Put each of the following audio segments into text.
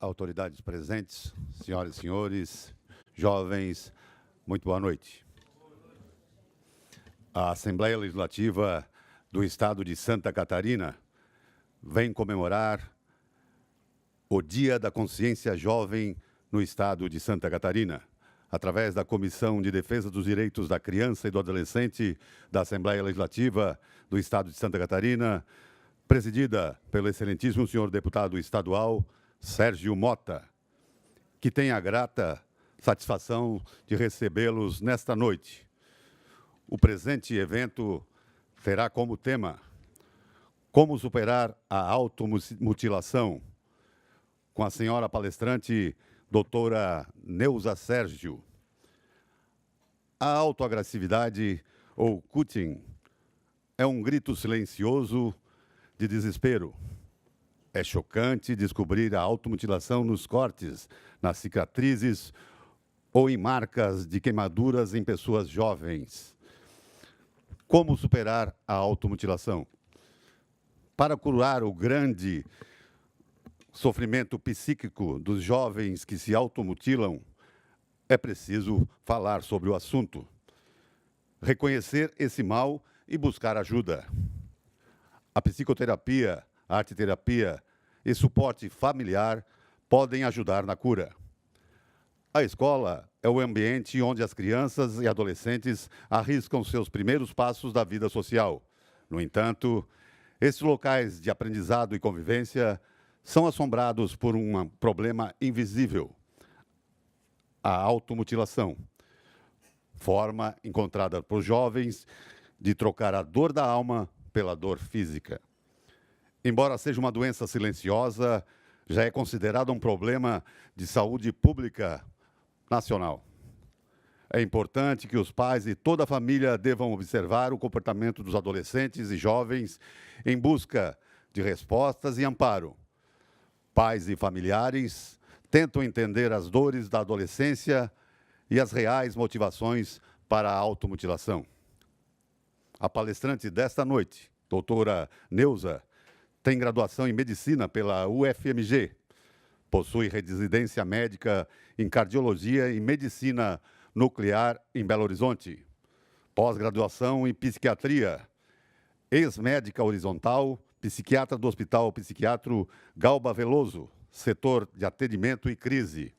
autoridades presentes, senhoras e senhores, jovens, muito boa noite. A Assembleia Legislativa do Estado de Santa Catarina vem comemorar o Dia da Consciência Jovem no Estado de Santa Catarina, através da Comissão de Defesa dos Direitos da Criança e do Adolescente da Assembleia Legislativa do Estado de Santa Catarina, presidida pelo excelentíssimo senhor deputado estadual Sérgio Mota, que tem a grata satisfação de recebê-los nesta noite. O presente evento terá como tema Como superar a automutilação, com a senhora palestrante doutora Neuza Sérgio. A autoagressividade, ou cutting, é um grito silencioso de desespero. É chocante descobrir a automutilação nos cortes, nas cicatrizes ou em marcas de queimaduras em pessoas jovens. Como superar a automutilação? Para curar o grande sofrimento psíquico dos jovens que se automutilam, é preciso falar sobre o assunto, reconhecer esse mal e buscar ajuda. A psicoterapia, a arteterapia e suporte familiar podem ajudar na cura. A escola é o ambiente onde as crianças e adolescentes arriscam seus primeiros passos da vida social. No entanto, esses locais de aprendizado e convivência são assombrados por um problema invisível, a automutilação, forma encontrada por jovens de trocar a dor da alma pela dor física. Embora seja uma doença silenciosa, já é considerada um problema de saúde pública nacional. É importante que os pais e toda a família devam observar o comportamento dos adolescentes e jovens em busca de respostas e amparo. Pais e familiares tentam entender as dores da adolescência e as reais motivações para a automutilação. A palestrante desta noite, doutora Neuza, tem graduação em Medicina pela UFMG, possui residência médica em Cardiologia e Medicina Nuclear em Belo Horizonte, pós-graduação em Psiquiatria, ex-médica horizontal, psiquiatra do Hospital Psiquiátrico Galba Veloso, setor de atendimento e crise.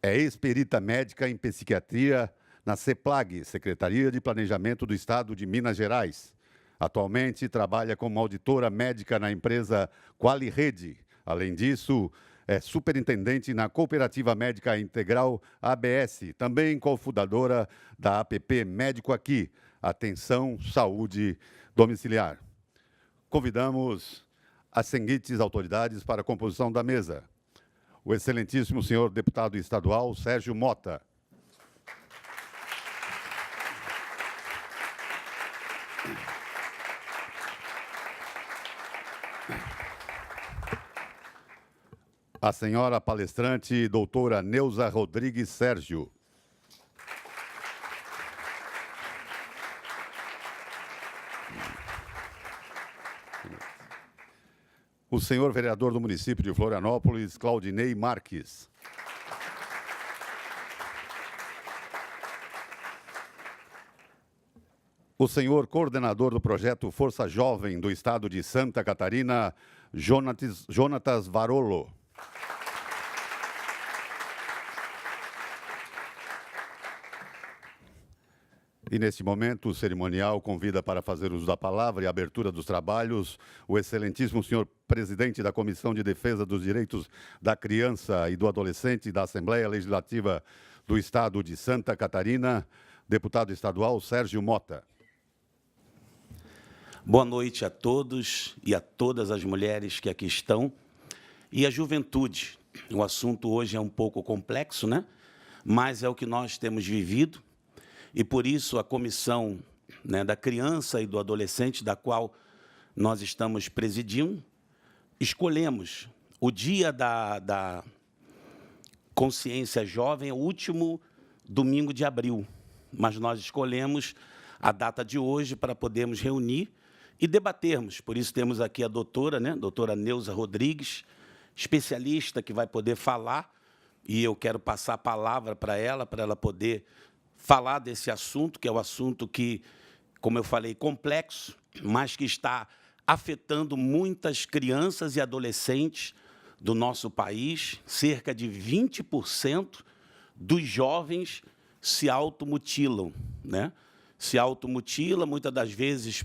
É ex-perita médica em psiquiatria na CEPLAG, Secretaria de Planejamento do Estado de Minas Gerais. Atualmente trabalha como auditora médica na empresa Qualirede. Além disso, é superintendente na Cooperativa Médica Integral ABS, também cofundadora da APP Médico Aqui, Atenção Saúde Domiciliar. Convidamos as seguintes autoridades para a composição da mesa. O excelentíssimo senhor deputado estadual Sérgio Mota. A senhora palestrante doutora Neuza Rodrigues Sérgio. O senhor vereador do município de Florianópolis, Claudinei Marques. O senhor coordenador do projeto Força Jovem do Estado de Santa Catarina, Jonatas Varolo. E, neste momento, o cerimonial convida para fazer uso da palavra e abertura dos trabalhos o excelentíssimo senhor presidente da Comissão de Defesa dos Direitos da Criança e do Adolescente da Assembleia Legislativa do Estado de Santa Catarina, deputado estadual Sérgio Mota. Boa noite a todos e a todas as mulheres que aqui estão. E a juventude. O assunto hoje é um pouco complexo, né? Mas é o que nós temos vivido. E, por isso, a Comissão, né, da Criança e do Adolescente, da qual nós estamos presidindo, escolhemos o Dia da Consciência Jovem, o último domingo de abril. Mas nós escolhemos a data de hoje para podermos reunir e debatermos. Por isso, temos aqui a doutora, né, doutora Neuza Rodrigues, especialista que vai poder falar, e eu quero passar a palavra para ela poder falar desse assunto, que é um assunto que, como eu falei, complexo, mas que está afetando muitas crianças e adolescentes do nosso país. Cerca de 20% dos jovens se automutilam, né? Se automutila, muitas das vezes,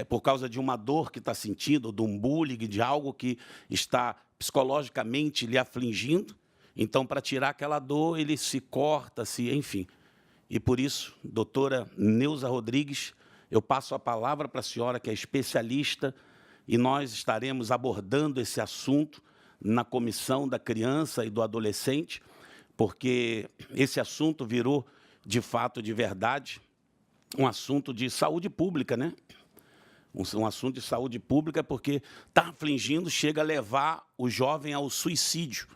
por causa de uma dor que está sentindo, de um bullying, de algo que está psicologicamente lhe afligindo. Então, para tirar aquela dor, ele se corta, enfim. E, por isso, doutora Neuza Rodrigues, eu passo a palavra para a senhora, que é especialista, e nós estaremos abordando esse assunto na Comissão da Criança e do Adolescente, porque esse assunto virou, de fato, de verdade, um assunto de saúde pública, né? Um assunto de saúde pública, porque está afligindo, chega a levar o jovem ao suicídio,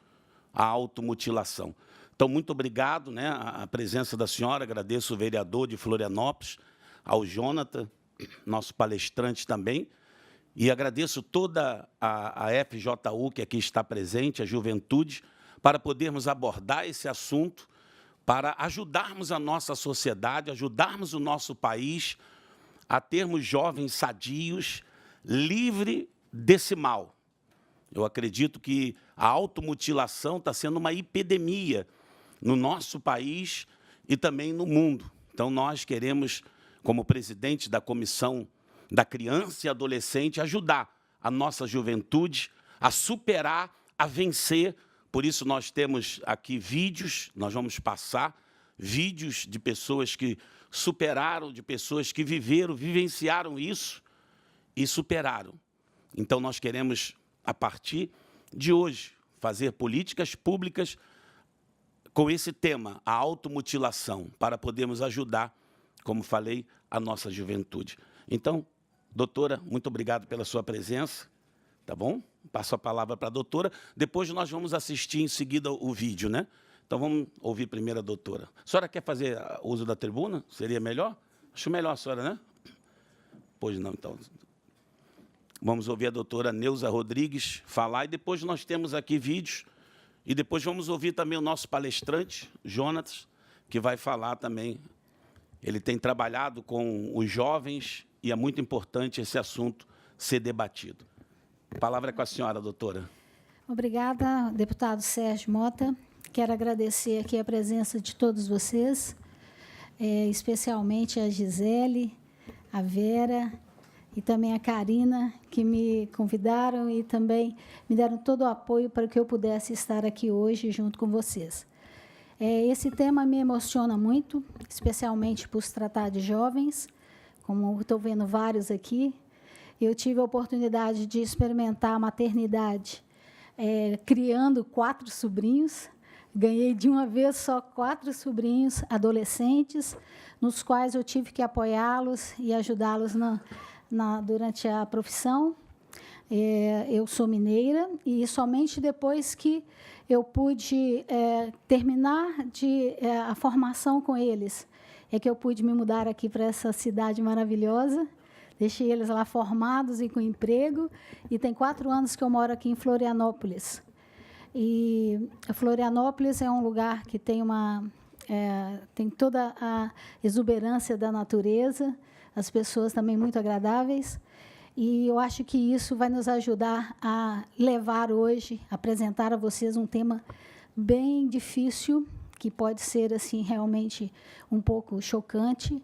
à automutilação. Então, muito obrigado, né, a presença da senhora, agradeço o vereador de Florianópolis, ao Jonathan, nosso palestrante também, e agradeço toda a FJU que aqui está presente, a juventude, para podermos abordar esse assunto, para ajudarmos a nossa sociedade, ajudarmos o nosso país a termos jovens sadios, livres desse mal. Eu acredito que a automutilação está sendo uma epidemia no nosso país e também no mundo. Então, nós queremos, como presidente da Comissão da Criança e Adolescente, ajudar a nossa juventude a superar, a vencer. Por isso, nós temos aqui vídeos, nós vamos passar vídeos de pessoas que superaram, de pessoas que vivenciaram isso e superaram. Então, nós queremos, a partir de hoje, fazer políticas públicas com esse tema, a automutilação, para podermos ajudar, como falei, a nossa juventude. Então, doutora, muito obrigado pela sua presença, tá bom? Passo a palavra para a doutora, depois nós vamos assistir em seguida o vídeo, né? Então, vamos ouvir primeiro a doutora. A senhora quer fazer uso da tribuna? Seria melhor? Acho melhor a senhora, né? Pois não, então. Vamos ouvir a doutora Neuza Rodrigues falar, e depois nós temos aqui vídeos, e depois vamos ouvir também o nosso palestrante, Jonatas, que vai falar também. Ele tem trabalhado com os jovens, e é muito importante esse assunto ser debatido. A palavra é com a senhora, doutora. Obrigada, deputado Sérgio Mota. Quero agradecer aqui a presença de todos vocês, especialmente a Gisele, a Vera e também a Karina, que me convidaram e também me deram todo o apoio para que eu pudesse estar aqui hoje junto com vocês. Esse tema me emociona muito, especialmente por se tratar de jovens, como estou vendo vários aqui. Eu tive a oportunidade de experimentar a maternidade criando 4 sobrinhos. Ganhei de uma vez só 4 sobrinhos adolescentes, nos quais eu tive que apoiá-los e ajudá-los durante a profissão. Eu sou mineira e somente depois que eu pude terminar a formação com eles é que eu pude me mudar aqui para essa cidade maravilhosa. Deixei eles lá formados e com emprego, e tem 4 anos que eu moro aqui em Florianópolis. E Florianópolis é um lugar que tem tem toda a exuberância da natureza, as pessoas também muito agradáveis, e eu acho que isso vai nos ajudar a levar hoje, apresentar a vocês um tema bem difícil, que pode ser assim realmente um pouco chocante,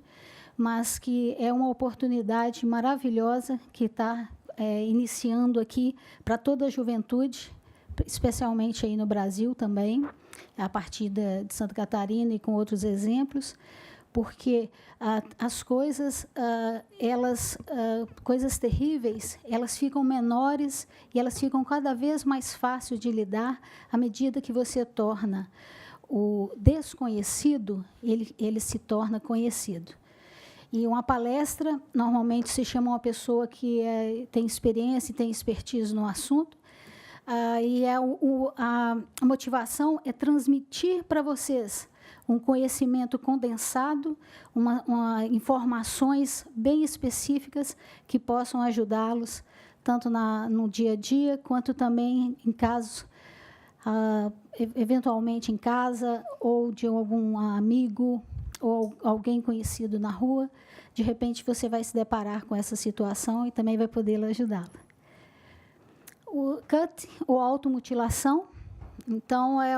mas que é uma oportunidade maravilhosa que está iniciando aqui para toda a juventude, especialmente aí no Brasil também, a partir de Santa Catarina e com outros exemplos, porque as coisas, coisas terríveis, elas ficam menores e elas ficam cada vez mais fáceis de lidar à medida que você torna o desconhecido, ele se torna conhecido. E uma palestra, normalmente, se chama uma pessoa que tem experiência e tem expertise no assunto, e a motivação é transmitir para vocês um conhecimento condensado, informações bem específicas que possam ajudá-los tanto no dia a dia, quanto também em casos, eventualmente em casa, ou de algum amigo, ou alguém conhecido na rua. De repente, você vai se deparar com essa situação e também vai poder ajudá-la. O CUT, ou automutilação, então, é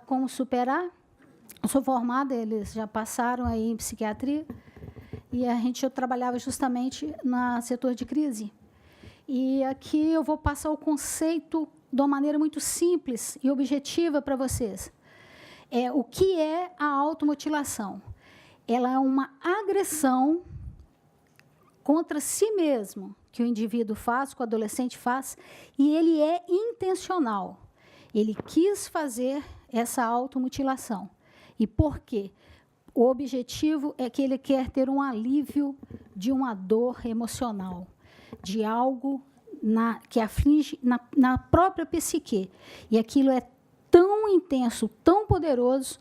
como superar. Eu sou formada, eles já passaram aí em psiquiatria, e eu trabalhava justamente no setor de crise. E aqui eu vou passar o conceito de uma maneira muito simples e objetiva para vocês. O que é a automutilação? Ela é uma agressão contra si mesmo, que o indivíduo faz, que o adolescente faz, e ele é intencional. Ele quis fazer essa automutilação. E por quê? O objetivo é que ele quer ter um alívio de uma dor emocional, de algo que aflige na própria psique. E aquilo é tão intenso, tão poderoso,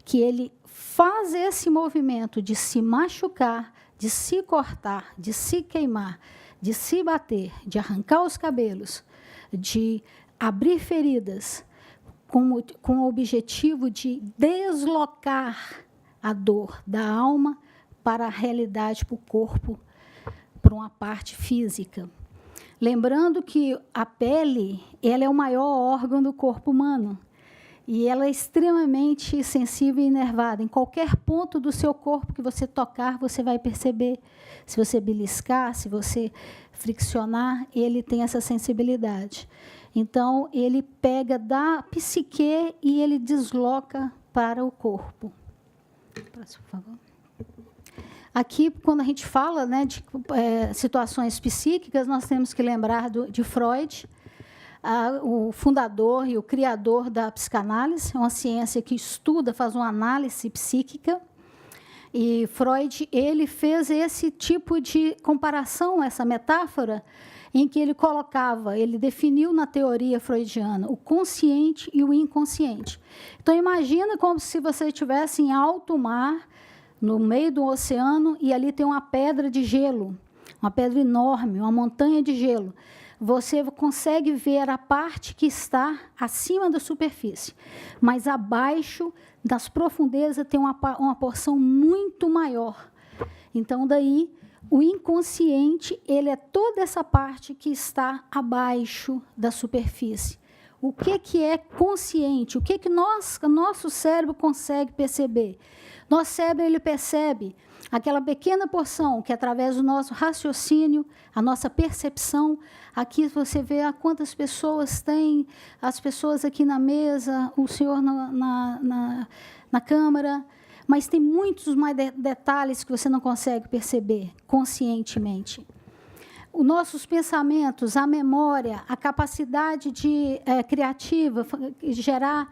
que ele faz esse movimento de se machucar, de se cortar, de se queimar, de se bater, de arrancar os cabelos, de abrir feridas, com o objetivo de deslocar a dor da alma para a realidade, para o corpo, para uma parte física. Lembrando que a pele, ela é o maior órgão do corpo humano. E ela é extremamente sensível e inervada. Em qualquer ponto do seu corpo que você tocar, você vai perceber. Se você beliscar, se você friccionar, ele tem essa sensibilidade. Então, ele pega da psique e ele desloca para o corpo. Próximo, por favor. Aqui, quando a gente fala, né, de situações psíquicas, nós temos que lembrar de Freud, o fundador e o criador da psicanálise. É uma ciência que estuda, faz uma análise psíquica. E Freud, ele fez esse tipo de comparação, essa metáfora, em que ele definiu na teoria freudiana o consciente e o inconsciente. Então, imagina como se você estivesse em alto mar, no meio do oceano, e ali tem uma pedra de gelo, uma pedra enorme, uma montanha de gelo. Você consegue ver a parte que está acima da superfície, mas abaixo das profundezas tem uma porção muito maior. Então, daí, o inconsciente, ele é toda essa parte que está abaixo da superfície. O que é consciente? O que nosso cérebro consegue perceber? Nosso cérebro, ele percebe aquela pequena porção que, através do nosso raciocínio, a nossa percepção, aqui você vê quantas pessoas tem, as pessoas aqui na mesa, o senhor na câmara, mas tem muitos mais detalhes que você não consegue perceber conscientemente. Os nossos pensamentos, a memória, a capacidade criativa, gerar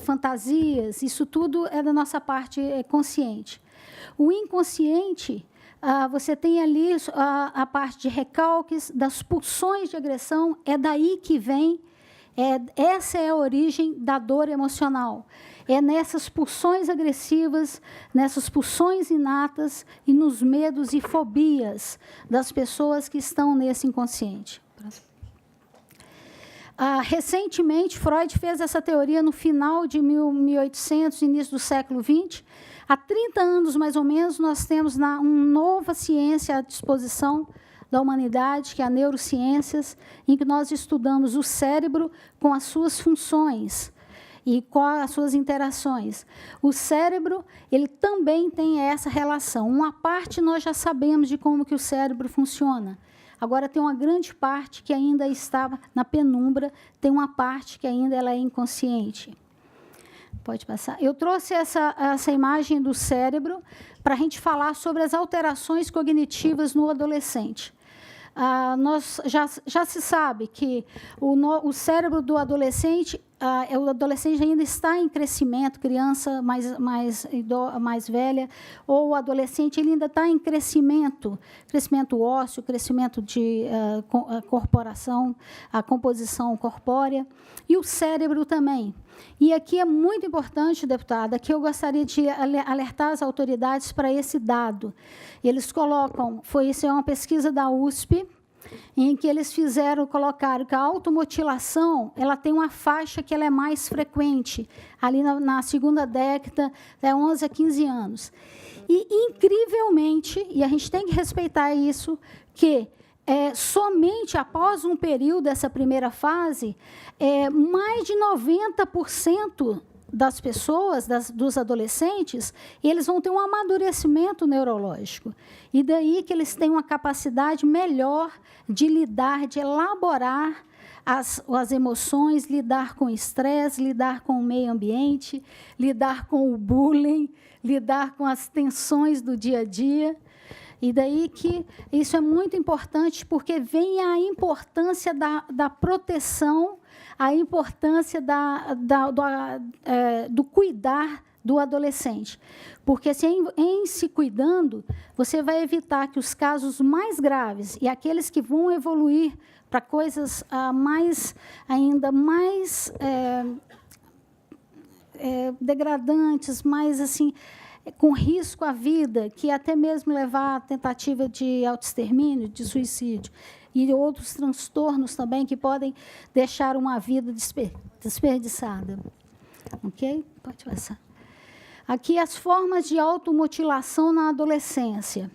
fantasias, isso tudo é da nossa parte consciente. O inconsciente, você tem ali a parte de recalques, das pulsões de agressão, é daí que vem, essa é a origem da dor emocional. É nessas pulsões agressivas, nessas pulsões inatas e nos medos e fobias das pessoas que estão nesse inconsciente. Recentemente, Freud fez essa teoria no final de 1800, início do século XX. Há 30 anos, mais ou menos, nós temos uma nova ciência à disposição da humanidade, que é a neurociências, em que nós estudamos o cérebro com as suas funções e com as suas interações. O cérebro, ele também tem essa relação. Uma parte nós já sabemos de como que o cérebro funciona. Agora, tem uma grande parte que ainda está na penumbra, tem uma parte que ainda ela é inconsciente. Pode passar. Eu trouxe essa imagem do cérebro para a gente falar sobre as alterações cognitivas no adolescente. Já se sabe que o cérebro do adolescente, o adolescente ainda está em crescimento, criança mais velha, ou o adolescente ele ainda está em crescimento ósseo, crescimento de corporação, a composição corpórea, e o cérebro também. E aqui é muito importante, deputada, que eu gostaria de alertar as autoridades para esse dado. Eles colocam, isso é uma pesquisa da USP, em que eles colocaram que a automutilação ela tem uma faixa que ela é mais frequente, ali na segunda década, 11 a 15 anos. E, incrivelmente, e a gente tem que respeitar isso, que somente após um período dessa primeira fase, mais de 90% das pessoas, dos adolescentes, eles vão ter um amadurecimento neurológico. E daí que eles têm uma capacidade melhor de lidar, de elaborar as emoções, lidar com o estresse, lidar com o meio ambiente, lidar com o bullying, lidar com as tensões do dia a dia. E daí que isso é muito importante, porque vem a importância da proteção, a importância do cuidar do adolescente. Porque, em se cuidando, você vai evitar que os casos mais graves e aqueles que vão evoluir para coisas ainda mais degradantes, mais assim, com risco à vida, que até mesmo levar à tentativa de autoextermínio, de suicídio, e outros transtornos também que podem deixar uma vida desperdiçada. Ok? Pode passar. Aqui as formas de automutilação na adolescência,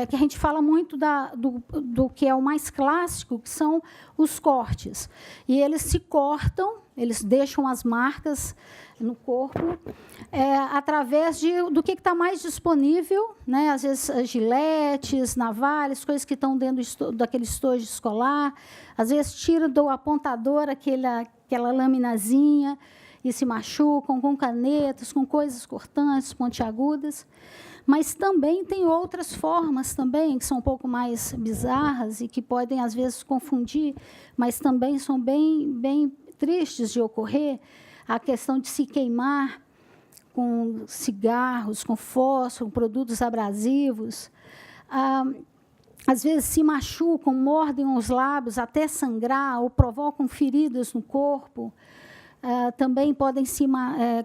que a gente fala muito do que é o mais clássico, que são os cortes. E eles se cortam, eles deixam as marcas no corpo, através do que está mais disponível, né? Às vezes giletes, navalhas, coisas que estão dentro daquele estojo escolar, às vezes tiram do apontador aquela laminazinha e se machucam com canetas, com coisas cortantes, pontiagudas. Mas também tem outras formas também, que são um pouco mais bizarras e que podem, às vezes, confundir, mas também são bem tristes de ocorrer. A questão de se queimar com cigarros, com fósforo, com produtos abrasivos. Às vezes se machucam, mordem os lábios até sangrar ou provocam feridas no corpo. Também podem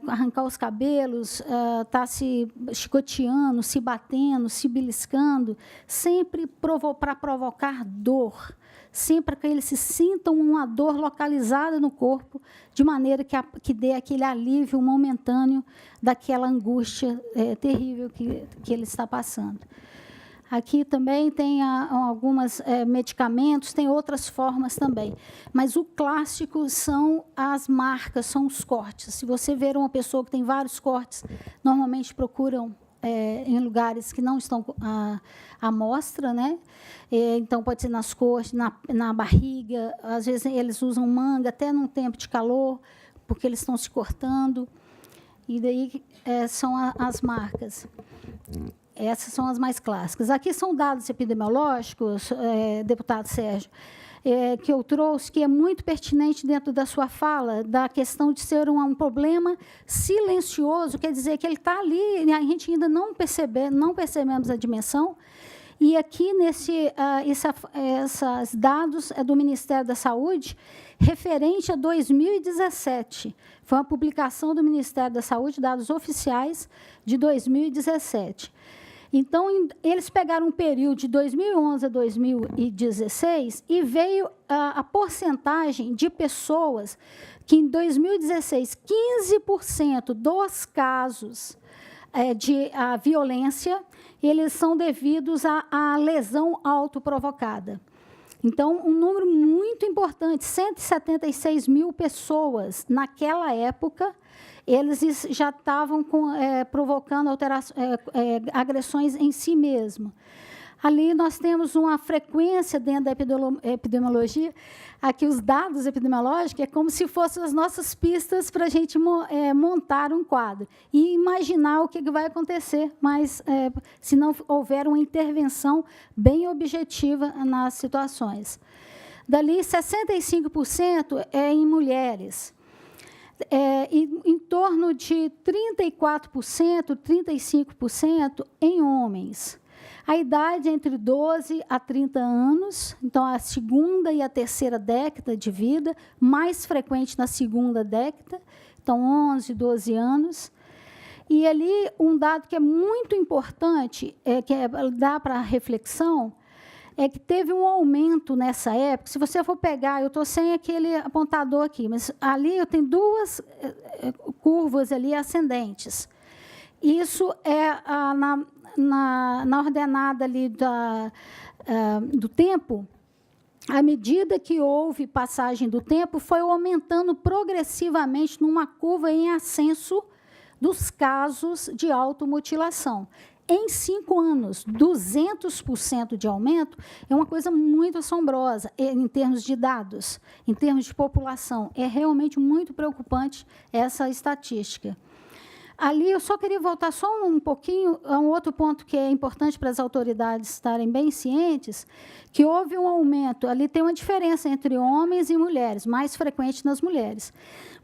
arrancar os cabelos, estar se chicoteando, se batendo, se beliscando, sempre para provocar dor, sempre para que eles se sintam uma dor localizada no corpo, de maneira que dê aquele alívio momentâneo daquela angústia terrível que ele está passando. Aqui também tem alguns medicamentos, tem outras formas também. Mas o clássico são as marcas, são os cortes. Se você ver uma pessoa que tem vários cortes, normalmente procuram em lugares que não estão à mostra, né? Então, pode ser nas costas, na barriga. Às vezes, eles usam manga até num tempo de calor, porque eles estão se cortando. E daí são as marcas. Essas são as mais clássicas. Aqui são dados epidemiológicos, deputado Sérgio, que eu trouxe, que é muito pertinente dentro da sua fala, da questão de ser um problema silencioso, quer dizer que ele está ali, a gente ainda não percebemos a dimensão. E aqui, esses dados do Ministério da Saúde, referente a 2017. Foi uma publicação do Ministério da Saúde, dados oficiais de 2017. Então, eles pegaram um período de 2011 a 2016 e veio a porcentagem de pessoas que, em 2016, 15% dos casos de violência, eles são devidos à lesão autoprovocada. Então, um número muito importante, 176 mil pessoas, naquela época, eles já estavam provocando agressões em si mesmo. Ali nós temos uma frequência dentro da epidemiologia, aqui os dados epidemiológicos é como se fossem as nossas pistas para a gente montar um quadro e imaginar o que vai acontecer, mas se não houver uma intervenção bem objetiva nas situações. Dali, 65% é em mulheres. E em torno de 34%, 35% em homens. A idade é entre 12 a 30 anos, então a segunda e a terceira década de vida, mais frequente na segunda década, então 11, 12 anos. E ali um dado que é muito importante, que dá para reflexão, é que teve um aumento nessa época. Se você for pegar, eu estou sem aquele apontador aqui, mas ali eu tenho duas curvas ali ascendentes. Isso é na ordenada ali do tempo. À medida que houve passagem do tempo, foi aumentando progressivamente numa curva em ascenso dos casos de automutilação. Em 5 anos, 200% de aumento é uma coisa muito assombrosa em termos de dados, em termos de população. É realmente muito preocupante essa estatística. Ali, eu só queria voltar só um pouquinho a um outro ponto que é importante para as autoridades estarem bem cientes, que houve um aumento. Ali tem uma diferença entre homens e mulheres, mais frequente nas mulheres.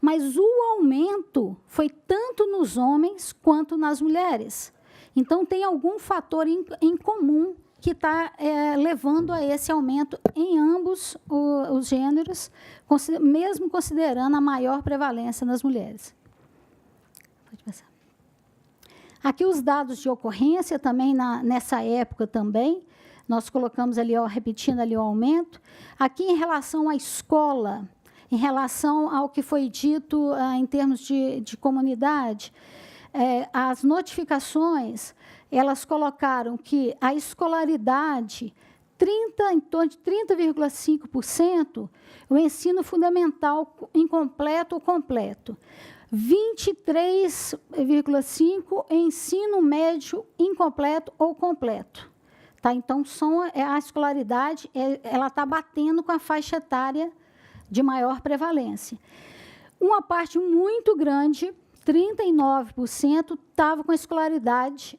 Mas o aumento foi tanto nos homens quanto nas mulheres. Então, tem algum fator em comum que está levando a esse aumento em ambos os gêneros, mesmo considerando a maior prevalência nas mulheres. Pode passar. Aqui os dados de ocorrência também, nessa época também, nós colocamos ali, repetindo ali o aumento. Aqui, em relação à escola, em relação ao que foi dito em termos de comunidade, as notificações, elas colocaram que a escolaridade, em torno de 30,5%, o ensino fundamental incompleto ou completo. 23,5% ensino médio incompleto ou completo. Tá? Então, a escolaridade ela está batendo com a faixa etária de maior prevalência. Uma parte muito grande, 39%, estava com a escolaridade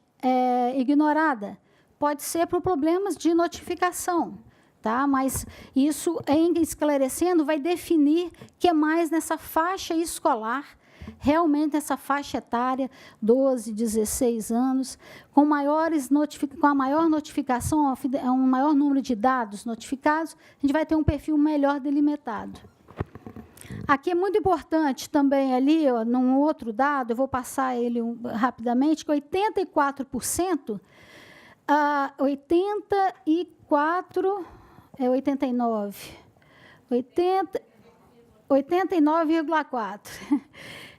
ignorada. Pode ser por problemas de notificação, tá? Mas isso, em esclarecendo, vai definir que é mais nessa faixa escolar, realmente essa faixa etária, 12, 16 anos, com a maior notificação, um maior número de dados notificados, a gente vai ter um perfil melhor delimitado. Aqui é muito importante também, ali, num outro dado, eu vou passar ele rapidamente, que 84%, 89,4%,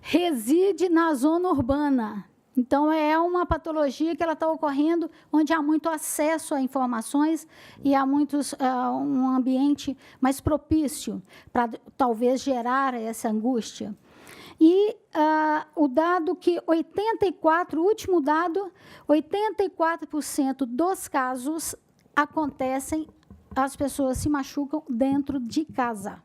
reside na zona urbana. Então, é uma patologia que ela está ocorrendo onde há muito acesso a informações e há um ambiente mais propício para, talvez, gerar essa angústia. E o dado que o último dado, 84% dos casos acontecem, as pessoas se machucam dentro de casa.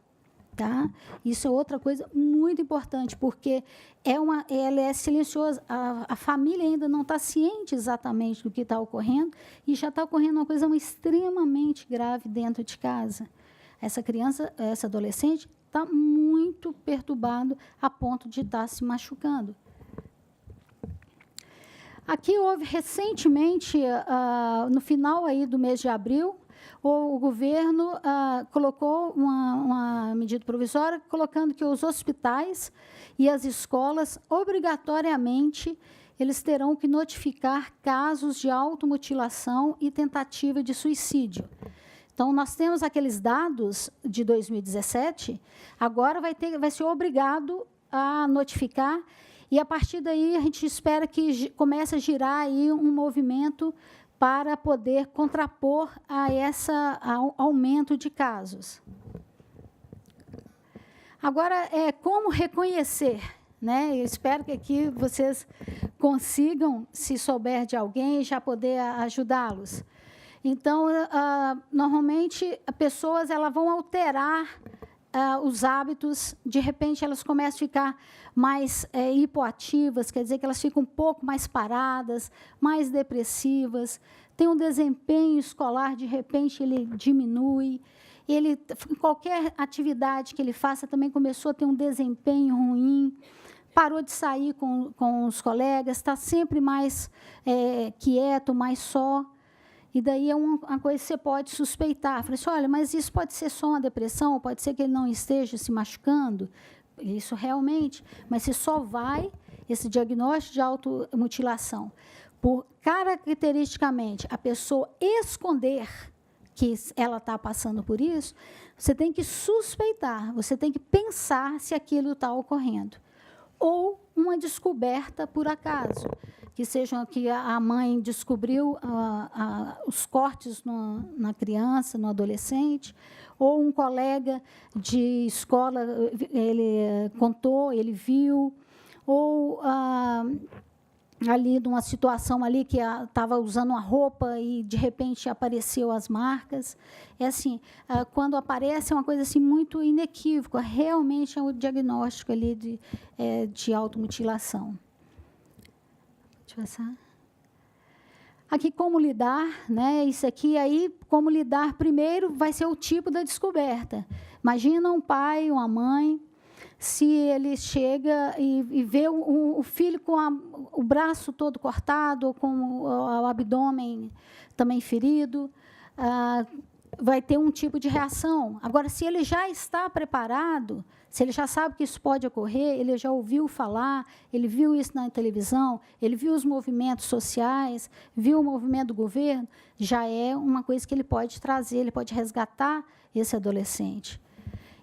Tá? Isso é outra coisa muito importante, porque ela é silenciosa. A família ainda não está ciente exatamente do que está ocorrendo e já está ocorrendo uma coisa extremamente grave dentro de casa. Essa criança, essa adolescente, está muito perturbado a ponto de estar se machucando. Aqui houve recentemente, no final aí do mês de abril, o governo colocou uma medida provisória colocando que os hospitais e as escolas, obrigatoriamente, eles terão que notificar casos de automutilação e tentativa de suicídio. Então, nós temos aqueles dados de 2017, agora vai ser obrigado a notificar, e, a partir daí, a gente espera que comece a girar aí um movimento para poder contrapor ao aumento de casos. Agora, como reconhecer? Né? Eu espero que aqui vocês consigam, se souber de alguém, já poder ajudá-los. Então, normalmente, as pessoas vão alterar os hábitos, de repente, elas começam a ficar mais hipoativas, quer dizer que elas ficam um pouco mais paradas, mais depressivas, tem um desempenho escolar, de repente, ele diminui, qualquer atividade que ele faça também começou a ter um desempenho ruim, parou de sair com os colegas, está sempre mais quieto, mais só. E daí é uma coisa que você pode suspeitar. Falei assim, olha, mas isso pode ser só uma depressão, pode ser que ele não esteja se machucando. Isso realmente, mas você só vai, esse diagnóstico de automutilação, por caracteristicamente a pessoa esconder que ela está passando por isso, você tem que suspeitar, você tem que pensar se aquilo está ocorrendo. Ou uma descoberta por acaso, que seja que a mãe descobriu os cortes na criança, no adolescente, ou um colega de escola, ele contou, ele viu, ou ali numa situação ali que estava usando uma roupa e de repente apareceu as marcas. É assim, quando aparece é uma coisa assim muito inequívoca, realmente é o diagnóstico ali de automutilação. Deixa eu passar. Aqui, como lidar, né? Isso aqui, aí, como lidar, primeiro, vai ser o tipo da descoberta. Imagina um pai, uma mãe, se ele chega e vê o filho com o braço todo cortado, ou com o abdômen também ferido, vai ter um tipo de reação. Agora, se ele já está preparado, se ele já sabe que isso pode ocorrer, ele já ouviu falar, ele viu isso na televisão, ele viu os movimentos sociais, viu o movimento do governo, já é uma coisa que ele pode trazer, ele pode resgatar esse adolescente.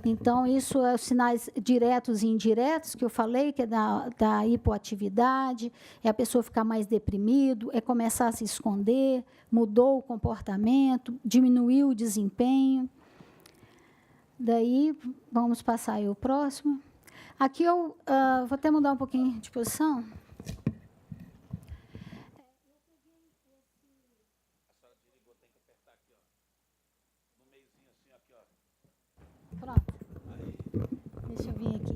Então, isso é os sinais diretos e indiretos que eu falei, que é da hipoatividade, é a pessoa ficar mais deprimido, é começar a se esconder, mudou o comportamento, diminuiu o desempenho. Daí, vamos passar aí o próximo. Aqui eu vou até mudar um pouquinho de posição. Pronto. Deixa eu vir aqui.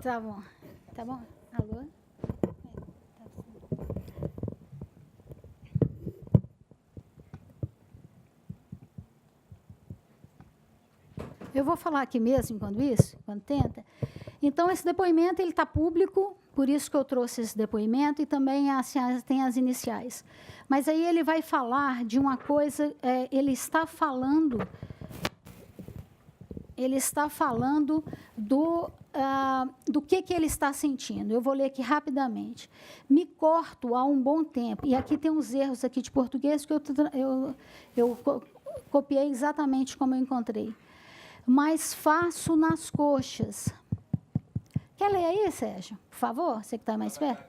Tá bom. Tá bom? Alô? Eu vou falar aqui mesmo, quando tenta. Então, esse depoimento ele está público, por isso que eu trouxe esse depoimento, e também tem as iniciais. Mas aí ele vai falar de uma coisa, ele está falando do que ele está sentindo. Eu vou ler aqui rapidamente. Me corto há um bom tempo, e aqui tem uns erros aqui de português que eu copiei exatamente como eu encontrei. Mas faço nas coxas. Quer ler aí, Sérgio? Por favor, você que está mais perto.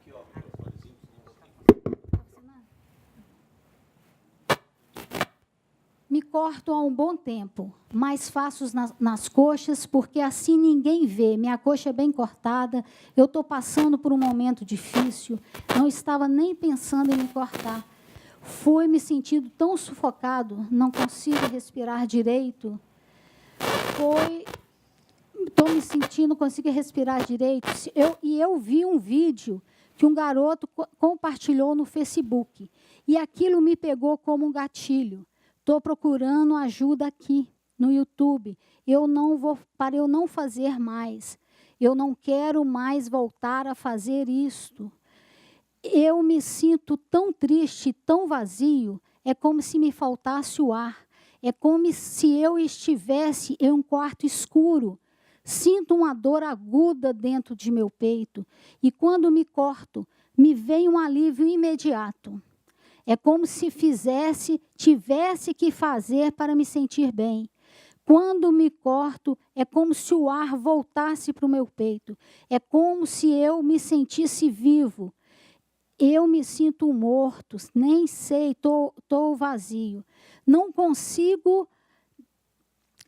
Me corto há um bom tempo, mas faço nas coxas, porque assim ninguém vê. Minha coxa é bem cortada, eu estou passando por um momento difícil, não estava nem pensando em me cortar. Fui me sentindo tão sufocado, não consigo respirar direito. Estou me sentindo, não consigo respirar direito. Eu vi um vídeo que um garoto compartilhou no Facebook, e aquilo me pegou como um gatilho. Estou procurando ajuda aqui no YouTube. Para eu não fazer mais. Eu não quero mais voltar a fazer isto. Eu me sinto tão triste, tão vazio, é como se me faltasse o ar. É como se eu estivesse em um quarto escuro. Sinto uma dor aguda dentro de meu peito. E quando me corto, me vem um alívio imediato. É como se tivesse que fazer para me sentir bem. Quando me corto, é como se o ar voltasse para o meu peito. É como se eu me sentisse vivo. Eu me sinto morto, nem sei, estou vazio. Não consigo,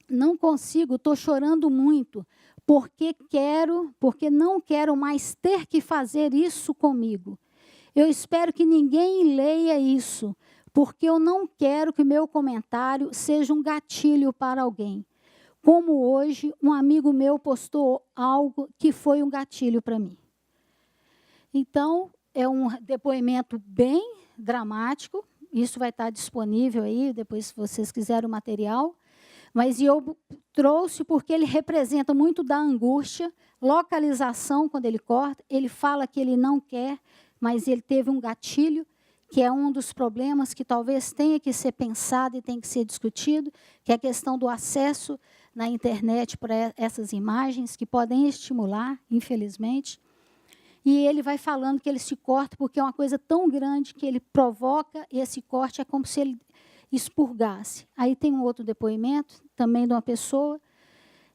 estou chorando muito, porque não quero mais ter que fazer isso comigo. Eu espero que ninguém leia isso, porque eu não quero que meu comentário seja um gatilho para alguém. Como hoje, um amigo meu postou algo que foi um gatilho para mim. Então, é um depoimento bem dramático. Isso vai estar disponível aí, depois, se vocês quiserem o material. Mas eu trouxe porque ele representa muito da angústia, localização, quando ele corta. Ele fala que ele não quer, mas ele teve um gatilho, que é um dos problemas que talvez tenha que ser pensado e tem que ser discutido, que é a questão do acesso na internet para essas imagens, que podem estimular, infelizmente. E ele vai falando que ele se corta porque é uma coisa tão grande que ele provoca esse corte, é como se expurgasse. Aí tem um outro depoimento, também de uma pessoa,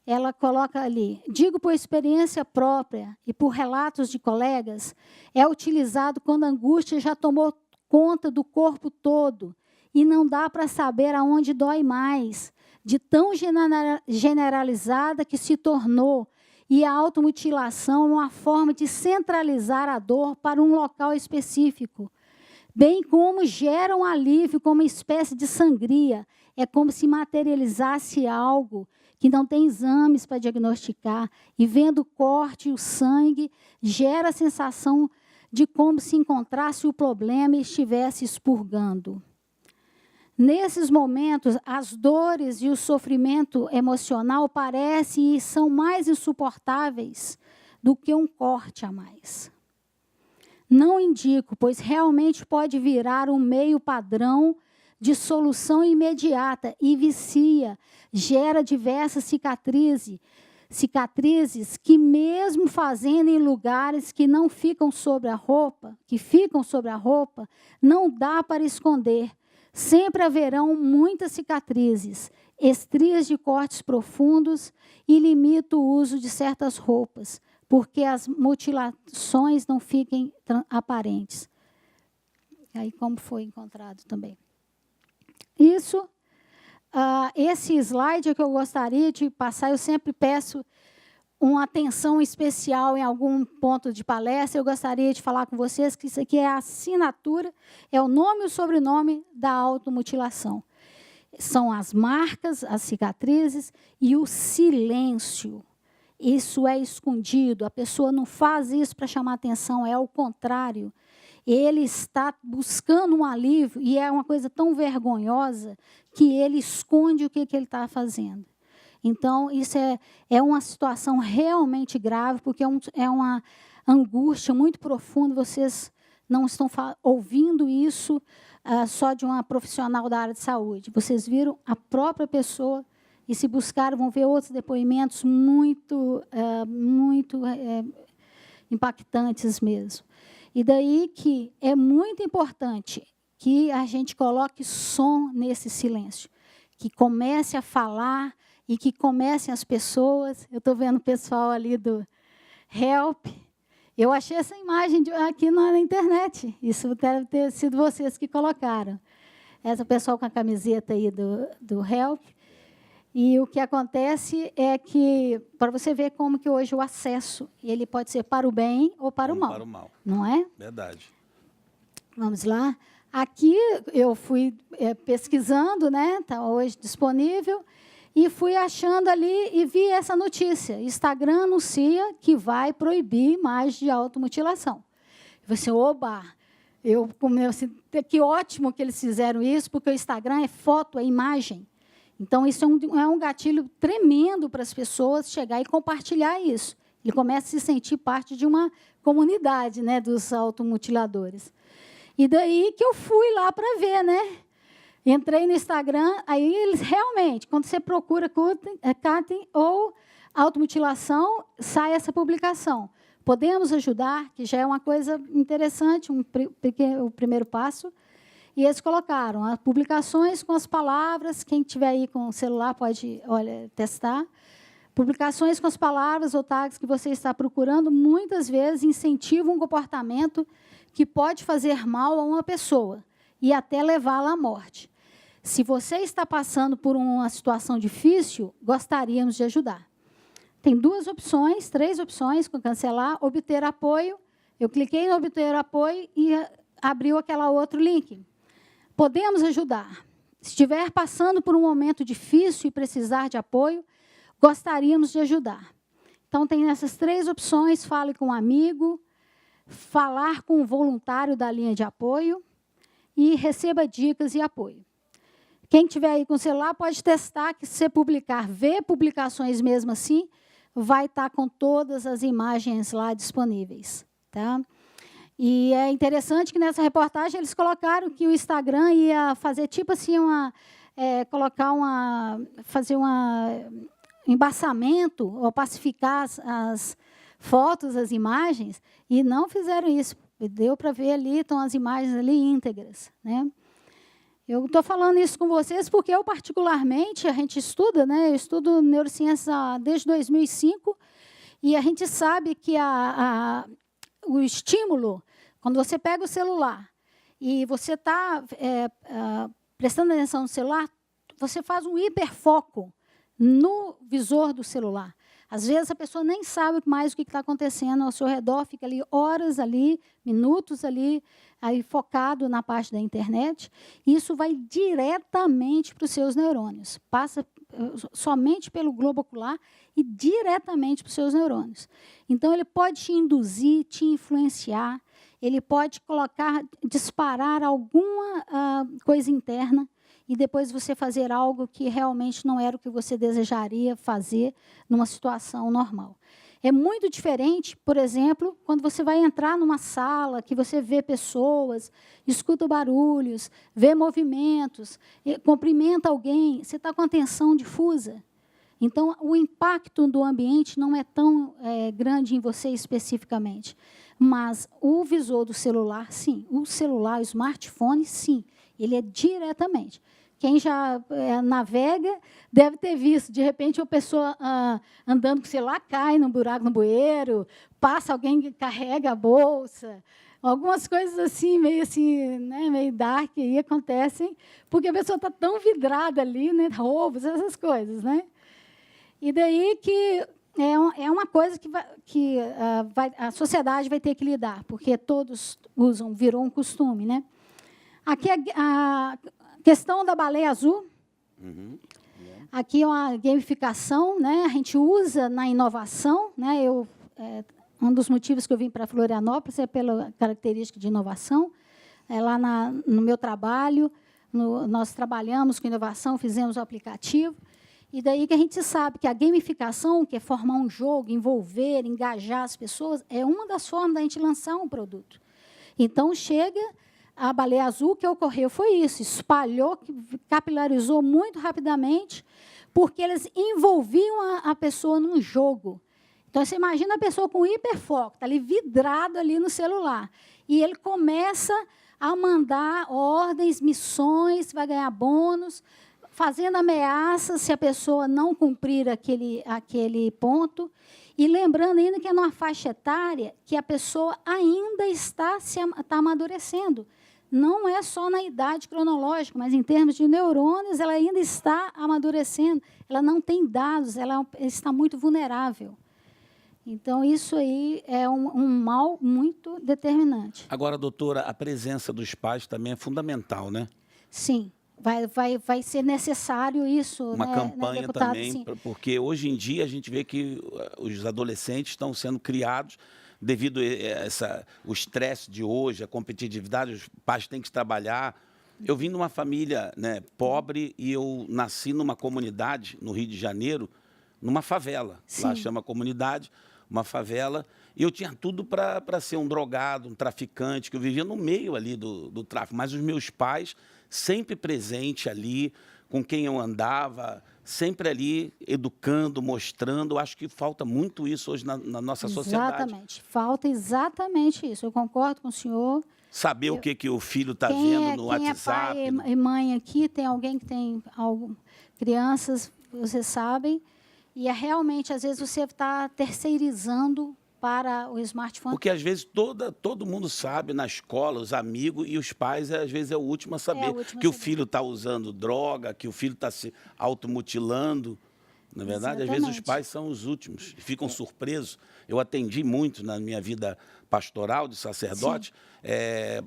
ela coloca ali, digo por experiência própria e por relatos de colegas, é utilizado quando a angústia já tomou conta do corpo todo e não dá para saber aonde dói mais, de tão generalizada que se tornou, e a automutilação é uma forma de centralizar a dor para um local específico, bem como gera um alívio como uma espécie de sangria, é como se materializasse algo que não tem exames para diagnosticar, e vendo o corte e o sangue, gera a sensação de como se encontrasse o problema e estivesse expurgando. Nesses momentos, as dores e o sofrimento emocional parecem e são mais insuportáveis do que um corte a mais. Não indico, pois realmente pode virar um meio padrão de solução imediata e vicia, gera diversas cicatrizes que mesmo fazendo em lugares que não ficam sobre a roupa, não dá para esconder. Sempre haverão muitas cicatrizes, estrias de cortes profundos e limita o uso de certas roupas, porque as mutilações não fiquem aparentes. Aí como foi encontrado também. Isso, esse slide que eu gostaria de passar, eu sempre peço uma atenção especial em algum ponto de palestra. Eu gostaria de falar com vocês que isso aqui é a assinatura, é o nome e o sobrenome da automutilação. São as marcas, as cicatrizes e o silêncio. Isso é escondido, a pessoa não faz isso para chamar atenção, é ao contrário. Ele está buscando um alívio e é uma coisa tão vergonhosa que ele esconde o que ele está fazendo. Então, isso é uma situação realmente grave, porque é uma angústia muito profunda. Vocês não estão ouvindo isso só de uma profissional da área de saúde. Vocês viram a própria pessoa e, se buscarem, vão ver outros depoimentos muito impactantes mesmo. E daí que é muito importante que a gente coloque som nesse silêncio, que comece a falar e que comecem as pessoas. Eu estou vendo o pessoal ali do Help. Eu achei essa imagem aqui na internet. Isso deve ter sido vocês que colocaram. Essa pessoal com a camiseta aí do Help. E o que acontece é que, para você ver como que hoje o acesso, ele pode ser para o bem ou para o mal. Para o mal. Não é? Verdade. Vamos lá. Aqui eu fui pesquisando, né? Está hoje disponível. E fui achando ali e vi essa notícia. Instagram anuncia que vai proibir imagens de automutilação. Eu falei assim, oba! Que ótimo que eles fizeram isso, porque o Instagram é foto, é imagem. Então, isso é um gatilho tremendo para as pessoas chegar e compartilhar isso. Ele começa a se sentir parte de uma comunidade, né, dos automutiladores. E daí que eu fui lá para ver, né? Entrei no Instagram, aí eles realmente, quando você procura cutting ou automutilação, sai essa publicação. Podemos ajudar, que já é uma coisa interessante, o primeiro passo. E eles colocaram as publicações com as palavras, quem tiver aí com o celular pode testar. Publicações com as palavras ou tags que você está procurando, muitas vezes incentivam um comportamento que pode fazer mal a uma pessoa e até levá-la à morte. Se você está passando por uma situação difícil, gostaríamos de ajudar. Tem 3 opções com cancelar, obter apoio. Eu cliquei no obter apoio e abriu aquele outro link. Podemos ajudar. Se estiver passando por um momento difícil e precisar de apoio, gostaríamos de ajudar. Então, tem essas 3 opções: fale com um amigo, falar com um voluntário da linha de apoio e receba dicas e apoio. Quem tiver aí com o celular pode testar, que se você publicar, ver publicações mesmo assim, vai estar com todas as imagens lá disponíveis. Tá? E é interessante que nessa reportagem eles colocaram que o Instagram ia fazer tipo assim, fazer um embaçamento, ou pacificar as fotos, as imagens, e não fizeram isso. Deu para ver ali, estão as imagens ali íntegras, né? Eu estou falando isso com vocês porque eu, particularmente, a gente estuda, né? Eu estudo neurociência desde 2005, e a gente sabe que o estímulo, quando você pega o celular e você está prestando atenção no celular, você faz um hiperfoco no visor do celular. Às vezes a pessoa nem sabe mais o que está acontecendo ao seu redor, fica ali horas ali, minutos ali, aí focado na parte da internet. E isso vai diretamente para os seus neurônios, passa somente pelo globo ocular e diretamente para os seus neurônios. Então ele pode te induzir, te influenciar, ele pode disparar alguma coisa interna, e depois você fazer algo que realmente não era o que você desejaria fazer numa situação normal. É muito diferente, por exemplo, quando você vai entrar numa sala, que você vê pessoas, escuta barulhos, vê movimentos, cumprimenta alguém, você está com atenção difusa. Então, o impacto do ambiente não é tão grande em você especificamente. Mas o visor do celular, sim. O celular, o smartphone, sim. Ele é diretamente. Quem já navega deve ter visto. De repente, uma pessoa andando com o celular cai num buraco no bueiro, passa alguém que carrega a bolsa. Algumas coisas assim, né, meio dark, aí acontecem, porque a pessoa está tão vidrada ali, né, roubos, essas coisas. Né? E daí que é uma coisa que a sociedade vai ter que lidar, porque todos usam, virou um costume. Né? Aqui a questão da baleia azul. Uhum. Aqui é uma gamificação, né? A gente usa na inovação. Né? Um dos motivos que eu vim para Florianópolis é pela característica de inovação. Lá no meu trabalho, nós trabalhamos com inovação, fizemos o aplicativo. E daí que a gente sabe que a gamificação, que é formar um jogo, envolver, engajar as pessoas, é uma das formas da gente lançar um produto. Então, chega a baleia azul, o que ocorreu foi isso, espalhou, capilarizou muito rapidamente, porque eles envolviam a pessoa num jogo. Então, você imagina a pessoa com hiperfoco, está ali vidrado ali no celular, e ele começa a mandar ordens, missões, vai ganhar bônus, fazendo ameaças se a pessoa não cumprir aquele ponto. E lembrando ainda que é numa faixa etária que a pessoa ainda está amadurecendo. Não é só na idade cronológica, mas em termos de neurônios, ela ainda está amadurecendo. Ela não tem dados, ela está muito vulnerável. Então, isso aí é um mal muito determinante. Agora, doutora, a presença dos pais também é fundamental, né? Sim. Vai ser necessário isso. Uma campanha deputado, também, sim. Porque hoje em dia a gente vê que os adolescentes estão sendo criados devido a o estresse de hoje, a competitividade, os pais têm que trabalhar. Eu vim de uma família, né, pobre, e eu nasci numa comunidade no Rio de Janeiro, numa favela. Sim. Lá chama comunidade, uma favela, e eu tinha tudo para ser um drogado, um traficante, que eu vivia no meio ali do tráfico. Mas os meus pais, sempre presente ali, com quem eu andava, sempre ali educando, mostrando. Eu acho que falta muito isso hoje na nossa sociedade. Exatamente. Falta exatamente isso. Eu concordo com o senhor. Saber o que o filho está vendo no WhatsApp. Quem é pai e mãe aqui, tem alguém que tem crianças, vocês sabem, e realmente, às vezes, você está terceirizando para o smartphone. Porque, às vezes, todo mundo sabe, na escola, os amigos, e os pais, às vezes, é o último a saber que o filho está usando droga, que o filho está se automutilando. Na verdade, Exatamente. às vezes, os pais são os últimos, ficam surpresos. Eu atendi muito na minha vida pastoral, de sacerdote,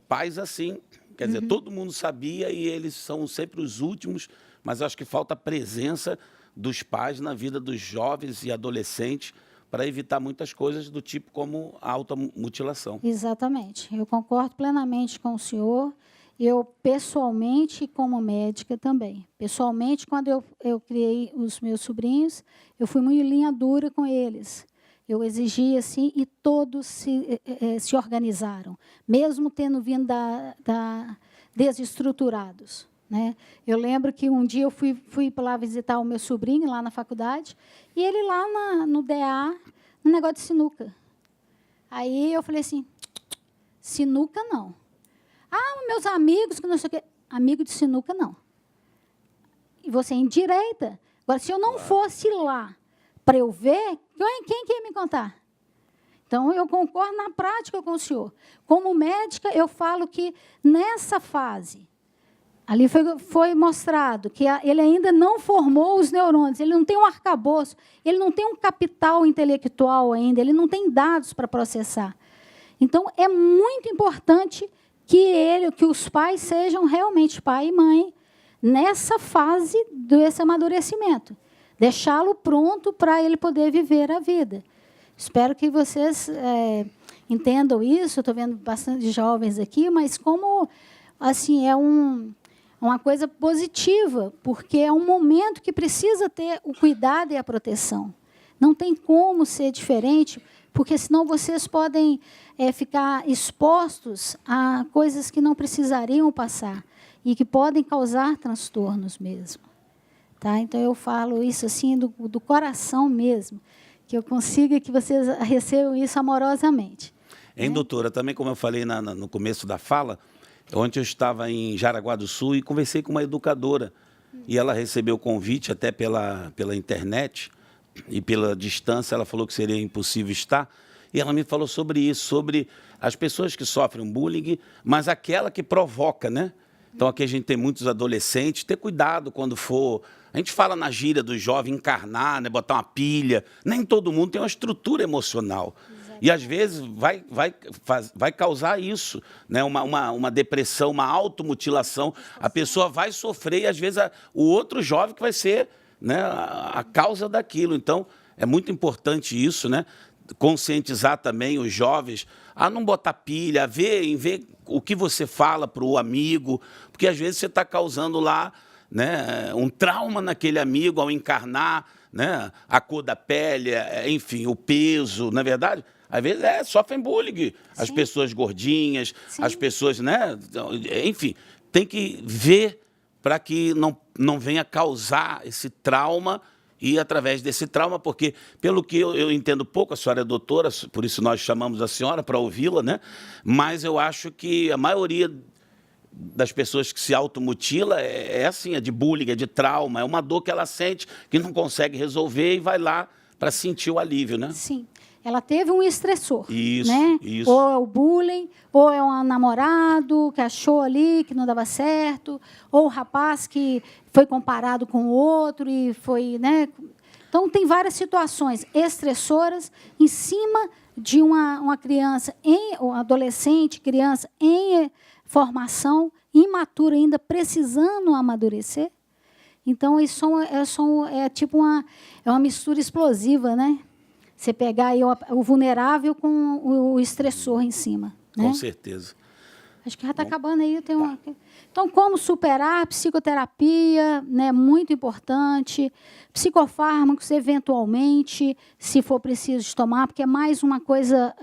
pais assim. Quer dizer, todo mundo sabia e eles são sempre os últimos, mas acho que falta a presença dos pais na vida dos jovens e adolescentes, para evitar muitas coisas do tipo como a automutilação. Exatamente. Eu concordo plenamente com o senhor. Eu, pessoalmente, como médica também. Pessoalmente, quando eu criei os meus sobrinhos, eu fui muito linha dura com eles. Eu exigia assim, e todos se organizaram, mesmo tendo vindo desestruturados. Né? Eu lembro que um dia eu fui para lá visitar o meu sobrinho, lá na faculdade, e ele lá no DA, no negócio de sinuca. Aí eu falei assim, sinuca não. Ah, meus amigos, que não sei o quê. amigo de sinuca, não. E você endireita. Agora, se eu não fosse lá para eu ver, quem que ia me contar? Então, eu concordo na prática com o senhor. Como médica, eu falo que, nessa fase, ali foi mostrado que ele ainda não formou os neurônios, ele não tem um arcabouço, ele não tem um capital intelectual ainda, ele não tem dados para processar. Então, é muito importante que os pais sejam realmente pai e mãe nessa fase desse amadurecimento. Deixá-lo pronto para ele poder viver a vida. Espero que vocês entendam isso. Estou vendo bastante jovens aqui, mas como assim uma coisa positiva, porque é um momento que precisa ter o cuidado e a proteção. Não tem como ser diferente, porque senão vocês podem ficar expostos a coisas que não precisariam passar e que podem causar transtornos mesmo. Tá? Então, eu falo isso assim do coração mesmo, que eu consiga que vocês recebam isso amorosamente. Hein, doutora? Também, como eu falei no começo da fala, ontem eu estava em Jaraguá do Sul e conversei com uma educadora. E ela recebeu o convite até pela internet e pela distância. Ela falou que seria impossível estar. E ela me falou sobre isso, sobre as pessoas que sofrem bullying, mas aquela que provoca, né? Então, aqui a gente tem muitos adolescentes. Ter cuidado quando for... A gente fala na gíria do jovem encarnar, né, botar uma pilha. Nem todo mundo tem uma estrutura emocional. Exatamente. E, às vezes, vai causar isso, né, uma depressão, uma automutilação. A pessoa vai sofrer e, às vezes, o outro jovem que vai ser, né, a causa daquilo. Então, é muito importante isso, né? Conscientizar também os jovens a não botar pilha, a ver o que você fala para o amigo, porque, às vezes, você está causando lá, né, um trauma naquele amigo ao encarnar, né, a cor da pele, enfim, o peso, na verdade, às vezes sofrem bullying, as pessoas gordinhas, sim, as pessoas, né, enfim, tem que ver para que não venha causar esse trauma e através desse trauma, porque, pelo que eu entendo pouco, a senhora é doutora, por isso nós chamamos a senhora para ouvi-la, né, mas eu acho que a maioria das pessoas que se automutila assim, é de bullying, é de trauma, é uma dor que ela sente, que não consegue resolver e vai lá para sentir o alívio, né? Sim. Ela teve um estressor, isso, né? Isso. Ou é o bullying, ou é um namorado que achou ali que não dava certo, ou o rapaz que foi comparado com o outro e foi, né? Então, tem várias situações estressoras em cima de uma criança, um adolescente, criança em formação, imatura ainda, precisando amadurecer. Então, isso é tipo uma mistura explosiva, né? Você pegar aí o vulnerável com o estressor em cima. Né? Com certeza. Acho que já está acabando aí. Então, como superar? Psicoterapia, né, muito importante. Psicofármacos, eventualmente, se for preciso de tomar, porque é mais uma coisa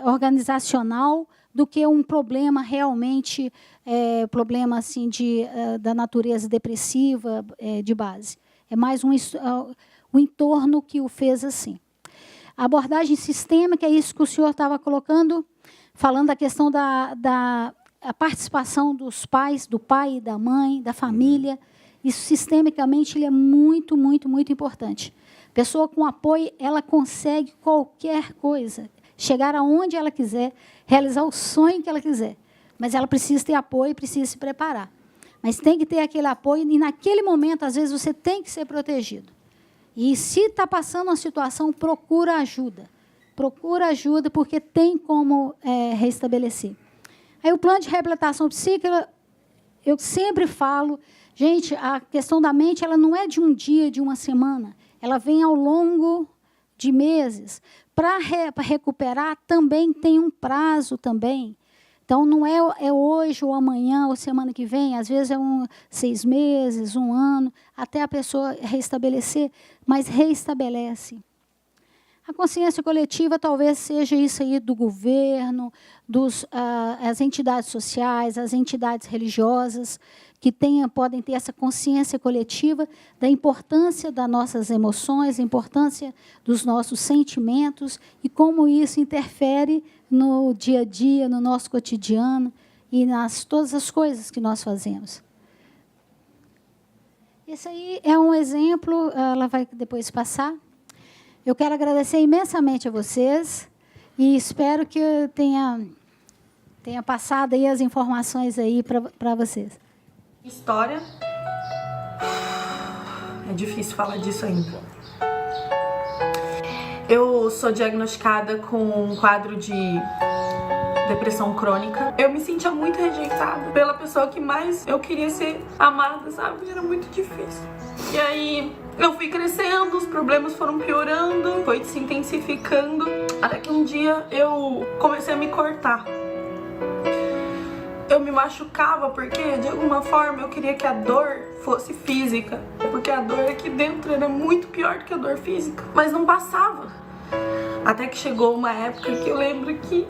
organizacional do que um problema realmente, problema assim, da natureza depressiva de base. É mais o entorno que o fez assim. A abordagem sistêmica, é isso que o senhor estava colocando, falando da questão da participação dos pais, do pai e da mãe, da família. Isso, sistemicamente, ele é muito, muito, muito importante. Pessoa com apoio, ela consegue qualquer coisa, chegar aonde ela quiser, realizar o sonho que ela quiser. Mas ela precisa ter apoio, precisa se preparar. Mas tem que ter aquele apoio, e naquele momento, às vezes, você tem que ser protegido. E se está passando uma situação, procura ajuda. Procura ajuda, porque tem como restabelecer. Aí o plano de reabilitação psíquica, eu sempre falo, gente, a questão da mente, ela não é de um dia, de uma semana. Ela vem ao longo de meses. Para recuperar, também tem um prazo também. Então, não é hoje ou amanhã ou semana que vem, às vezes 6 meses, 1 ano, até a pessoa restabelecer, mas reestabelece. A consciência coletiva talvez seja isso aí do governo, as entidades sociais, as entidades religiosas, que podem ter essa consciência coletiva da importância das nossas emoções, a importância dos nossos sentimentos e como isso interfere no dia a dia, no nosso cotidiano. e nas todas as coisas que nós fazemos. Esse aí é um exemplo, ela vai depois passar. Eu quero agradecer imensamente a vocês e espero que eu tenha passado aí as informações aí para vocês. História. É difícil falar disso ainda. Eu sou diagnosticada com um quadro de depressão crônica. Eu me sentia muito rejeitada pela pessoa que mais eu queria ser amada, sabe? Era muito difícil. E aí eu fui crescendo, os problemas foram piorando, foi se intensificando, até que um dia eu comecei a me cortar. Eu me machucava porque, de alguma forma, eu queria que a dor fosse física. Porque a dor aqui dentro era muito pior do que a dor física. Mas não passava. Até que chegou uma época que eu lembro que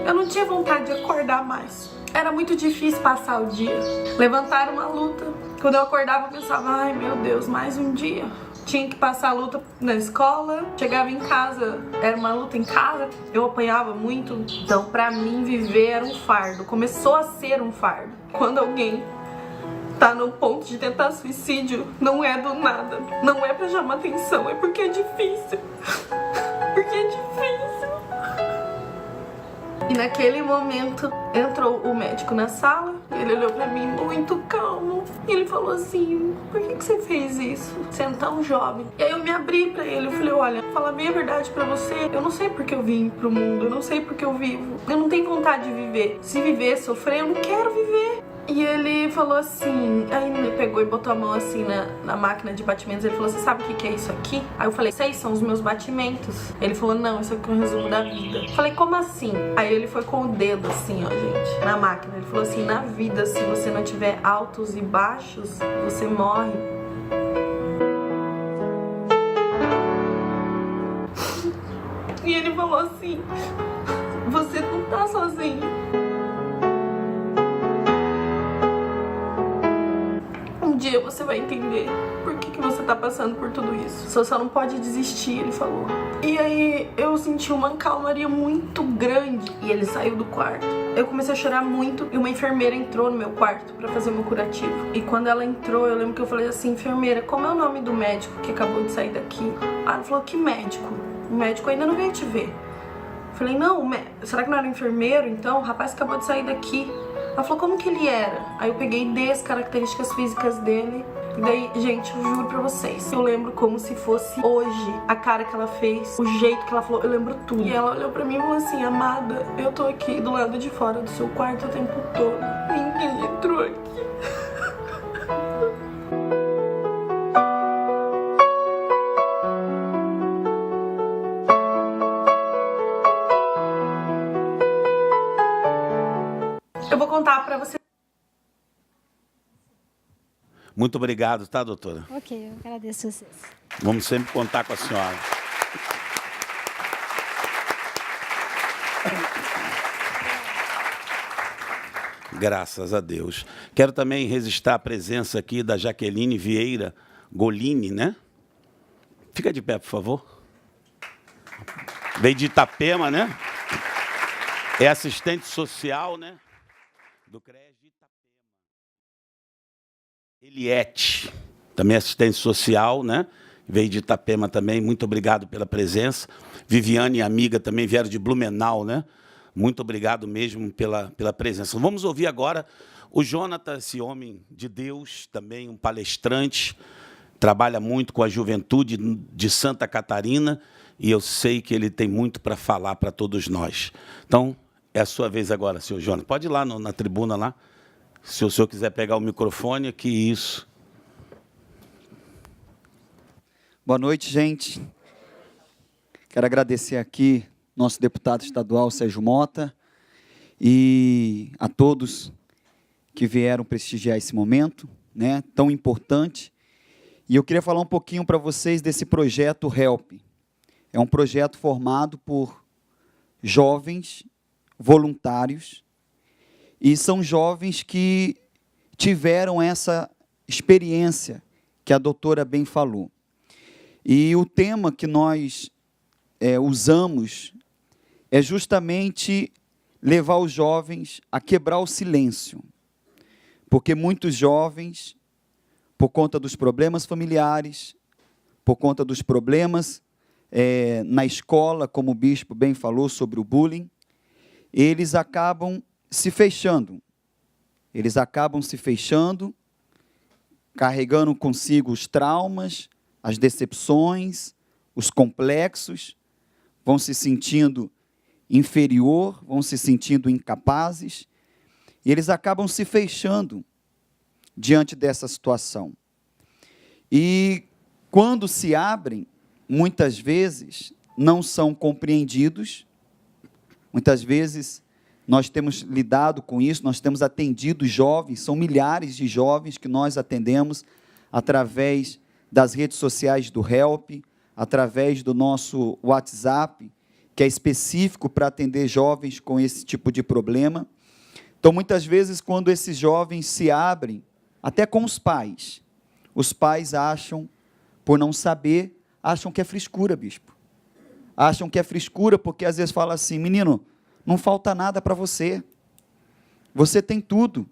eu não tinha vontade de acordar mais. Era muito difícil passar o dia. Levantar uma luta. Quando eu acordava, eu pensava, ai meu Deus, mais um dia. Tinha que passar a luta na escola, chegava em casa, era uma luta em casa, eu apanhava muito. Então, pra mim, viver era um fardo. Começou a ser um fardo. Quando alguém tá no ponto de tentar suicídio, não é do nada. Não é pra chamar atenção, é porque é difícil. Porque é difícil. E naquele momento, entrou o médico na sala, ele olhou pra mim muito calmo, e ele falou assim, por que você fez isso? Você é tão jovem. E aí eu me abri pra ele, eu falei, olha, falar bem a verdade pra você, eu não sei porque eu vim pro mundo, eu não sei porque eu vivo, eu não tenho vontade de viver. Se viver, sofrer, eu não quero viver. E ele falou assim, aí ele pegou e botou a mão assim na máquina de batimentos, ele falou, você sabe o que é isso aqui? Aí eu falei, sei, são os meus batimentos. Ele falou, não, isso aqui é um resumo da vida. Eu falei, como assim? Aí ele foi com o dedo assim, ó, gente, na máquina. Ele falou assim, na vida, se você não tiver altos e baixos, você morre. E ele falou assim, você não tá sozinho. Um dia você vai entender por que você tá passando por tudo isso. Você só não pode desistir, ele falou. E aí eu senti uma calmaria muito grande e ele saiu do quarto. Eu comecei a chorar muito e uma enfermeira entrou no meu quarto pra fazer o meu curativo. E quando ela entrou, eu lembro que eu falei assim, enfermeira, como é o nome do médico que acabou de sair daqui? Aí ela falou, que médico? O médico ainda não veio te ver. Eu falei, não, será que não era enfermeiro então? O rapaz acabou de sair daqui. Ela falou, como que ele era? Aí eu peguei 10 características físicas dele. E daí, gente, eu juro pra vocês, eu lembro como se fosse hoje a cara que ela fez, o jeito que ela falou, eu lembro tudo. E ela olhou pra mim e falou assim, amada, eu tô aqui do lado de fora do seu quarto o tempo todo. Ninguém entrou aqui. Eu vou contar pra você. Muito obrigado, tá, doutora? Ok, eu agradeço a vocês. Vamos sempre contar com a senhora. Graças a Deus. Quero também registrar a presença aqui da Jaqueline Vieira Golini, né? Fica de pé, por favor. Veio de Itapema, né? É assistente social, né? Do CRES de Itapema. Eliette, também assistente social, né? Veio de Itapema também, muito obrigado pela presença. Viviane e amiga também vieram de Blumenau, né? Muito obrigado mesmo pela presença. Vamos ouvir agora o Jonathan, esse homem de Deus, também um palestrante, trabalha muito com a juventude de Santa Catarina, e eu sei que ele tem muito para falar para todos nós. Então, é a sua vez agora, senhor Jonathan. Pode ir lá na tribuna, lá. Se o senhor quiser pegar o microfone, aqui, isso. Boa noite, gente. Quero agradecer aqui nosso deputado estadual, Sérgio Mota, e a todos que vieram prestigiar esse momento, né, tão importante. E eu queria falar um pouquinho para vocês desse projeto HELP. É um projeto formado por jovens voluntários, e são jovens que tiveram essa experiência que a doutora bem falou. E o tema que nós usamos é justamente levar os jovens a quebrar o silêncio. Porque muitos jovens, por conta dos problemas familiares, por conta dos problemas na escola, como o bispo bem falou sobre o bullying, eles acabam se fechando. Eles acabam se fechando, carregando consigo os traumas, as decepções, os complexos, vão se sentindo inferior, vão se sentindo incapazes, e eles acabam se fechando diante dessa situação. E quando se abrem, muitas vezes não são compreendidos, muitas vezes nós temos lidado com isso, nós temos atendido jovens, são milhares de jovens que nós atendemos através das redes sociais do Help, através do nosso WhatsApp, que é específico para atender jovens com esse tipo de problema. Então, muitas vezes, quando esses jovens se abrem, até com os pais acham, por não saber, acham que é frescura, bispo. Acham que é frescura porque às vezes fala assim, menino, não falta nada para você. Você tem tudo.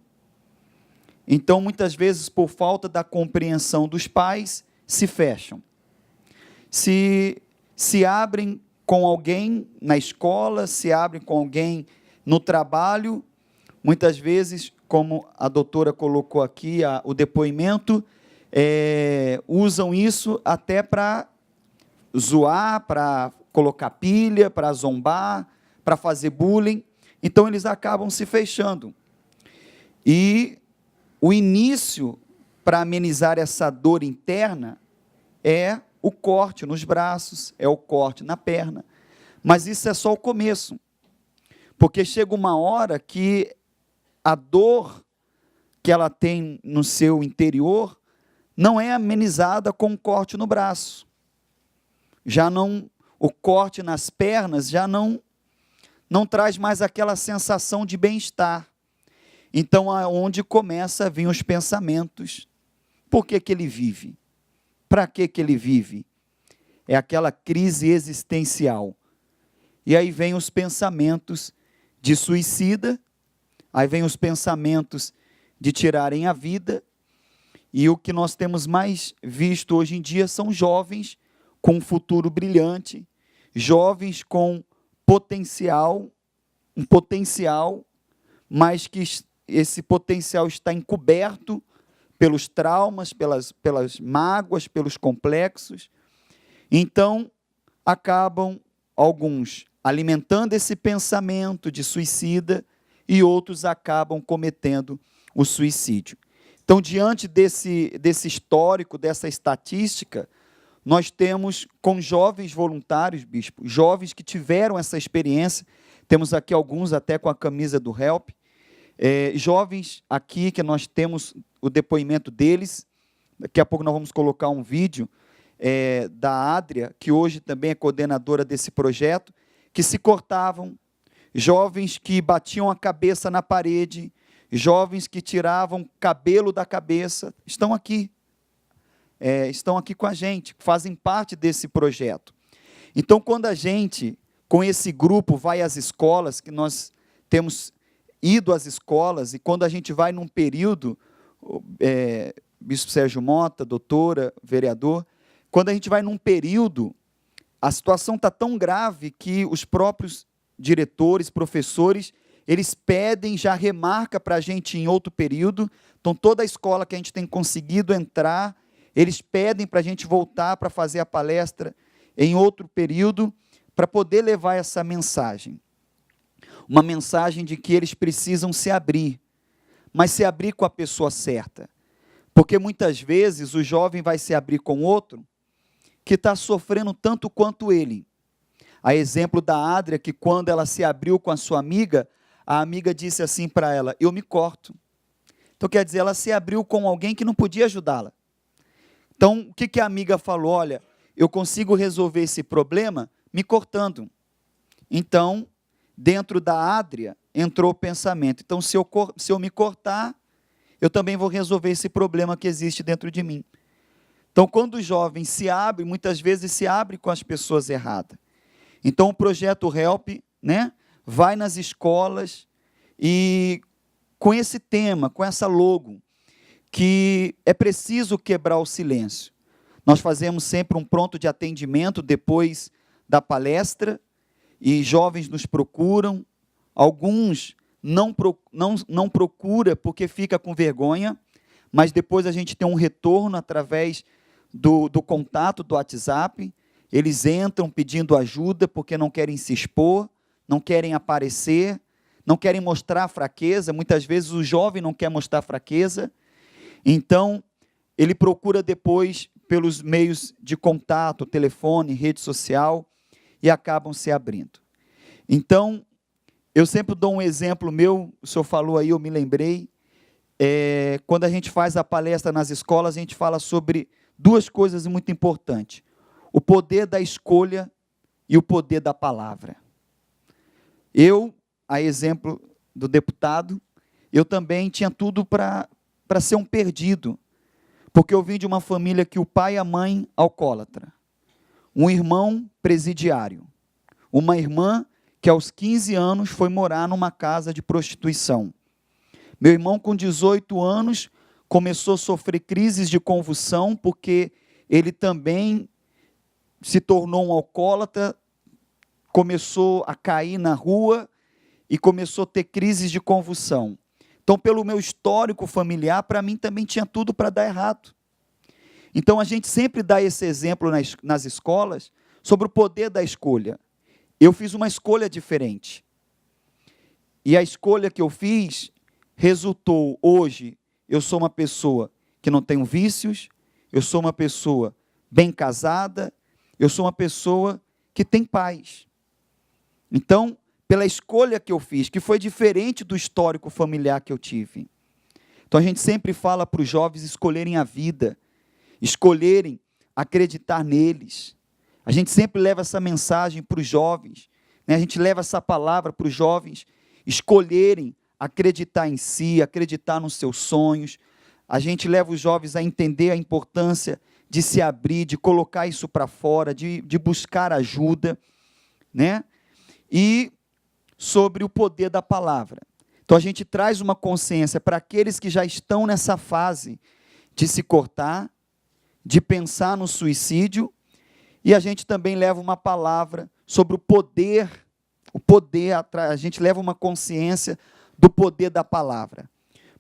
Então, muitas vezes, por falta da compreensão dos pais, se fecham. Se abrem com alguém na escola, se abrem com alguém no trabalho, muitas vezes, como a doutora colocou aqui, o depoimento, usam isso até para zoar, para colocar pilha, para zombar, para fazer bullying. Então, eles acabam se fechando. E o início para amenizar essa dor interna é o corte nos braços, é o corte na perna. Mas isso é só o começo. Porque chega uma hora que a dor que ela tem no seu interior não é amenizada com um corte no braço. Já não, o corte nas pernas já não traz mais aquela sensação de bem-estar. Então, aonde começa a vir os pensamentos. Por que ele vive? Para que ele vive? É aquela crise existencial. E aí vem os pensamentos de suicida, aí vem os pensamentos de tirarem a vida, e o que nós temos mais visto hoje em dia são jovens com um futuro brilhante, jovens com potencial, um potencial, mas que esse potencial está encoberto pelos traumas, pelas mágoas, pelos complexos. Então, acabam alguns alimentando esse pensamento de suicida e outros acabam cometendo o suicídio. Então, diante desse histórico, dessa estatística, nós temos com jovens voluntários, bispo, jovens que tiveram essa experiência, temos aqui alguns até com a camisa do Help, jovens aqui que nós temos o depoimento deles, daqui a pouco nós vamos colocar um vídeo da Adria, que hoje também é coordenadora desse projeto, que se cortavam, jovens que batiam a cabeça na parede, jovens que tiravam cabelo da cabeça, estão aqui com a gente, fazem parte desse projeto. Então, quando a gente, com esse grupo, vai às escolas, que nós temos ido às escolas, e quando a gente vai num período, Bispo Sérgio Mota, doutora, vereador, quando a gente vai num período, a situação está tão grave que os próprios diretores, professores, eles pedem, já remarca para a gente em outro período, então toda a escola que a gente tem conseguido entrar, eles pedem para a gente voltar para fazer a palestra em outro período, para poder levar essa mensagem. Uma mensagem de que eles precisam se abrir, mas se abrir com a pessoa certa. Porque muitas vezes o jovem vai se abrir com outro que está sofrendo tanto quanto ele. A exemplo da Adria, que quando ela se abriu com a sua amiga, a amiga disse assim para ela, eu me corto. Então, quer dizer, ela se abriu com alguém que não podia ajudá-la. Então, o que a amiga falou? Olha, eu consigo resolver esse problema me cortando. Então, dentro da Adria, entrou o pensamento. Então, se eu me cortar, eu também vou resolver esse problema que existe dentro de mim. Então, quando o jovem se abre, muitas vezes se abre com as pessoas erradas. Então, o projeto Help, vai nas escolas e com esse tema, com essa logo, que é preciso quebrar o silêncio. Nós fazemos sempre um pronto de atendimento depois da palestra, e jovens nos procuram, alguns não procura porque fica com vergonha, mas depois a gente tem um retorno através do contato do WhatsApp, eles entram pedindo ajuda porque não querem se expor, não querem aparecer, não querem mostrar fraqueza, muitas vezes o jovem não quer mostrar fraqueza, então ele procura depois pelos meios de contato, telefone, rede social, e acabam se abrindo. Então, eu sempre dou um exemplo meu, o senhor falou aí, eu me lembrei, quando a gente faz a palestra nas escolas, a gente fala sobre duas coisas muito importantes, o poder da escolha e o poder da palavra. Eu, a exemplo do deputado, eu também tinha tudo para ser um perdido, porque eu vim de uma família que o pai e a mãe alcoólatra, um irmão presidiário, uma irmã que aos 15 anos foi morar numa casa de prostituição. Meu irmão, com 18 anos, começou a sofrer crises de convulsão, porque ele também se tornou um alcoólatra, começou a cair na rua e começou a ter crises de convulsão. Então, pelo meu histórico familiar, para mim também tinha tudo para dar errado. Então, a gente sempre dá esse exemplo nas escolas sobre o poder da escolha. Eu fiz uma escolha diferente. E a escolha que eu fiz resultou, hoje, eu sou uma pessoa que não tenho vícios, eu sou uma pessoa bem casada, eu sou uma pessoa que tem paz. Então, pela escolha que eu fiz, que foi diferente do histórico familiar que eu tive. Então, a gente sempre fala para os jovens escolherem a vida, escolherem acreditar neles. A gente sempre leva essa mensagem para os jovens, né? A gente leva essa palavra para os jovens escolherem acreditar em si, acreditar nos seus sonhos. A gente leva os jovens a entender a importância de se abrir, de colocar isso para fora, de buscar ajuda, né? E sobre o poder da palavra. Então, a gente traz uma consciência para aqueles que já estão nessa fase de se cortar, de pensar no suicídio, e a gente também leva uma palavra sobre o poder, a gente leva uma consciência do poder da palavra.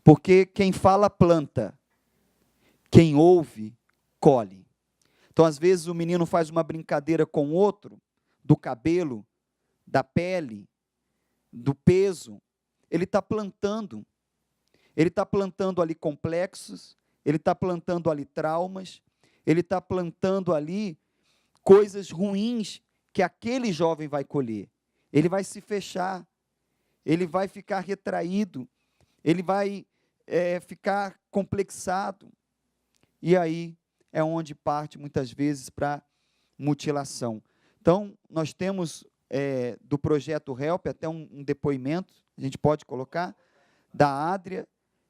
Porque quem fala, planta. Quem ouve, colhe. Então, às vezes, o menino faz uma brincadeira com o outro, do cabelo, da pele, do peso, ele está plantando. Ele está plantando ali complexos, ele está plantando ali traumas, ele está plantando ali coisas ruins que aquele jovem vai colher. Ele vai se fechar, ele vai ficar retraído, ele vai ficar complexado. E aí é onde parte, muitas vezes, para mutilação. Então, nós temos do projeto HELP até um depoimento, a gente pode colocar, da Adria,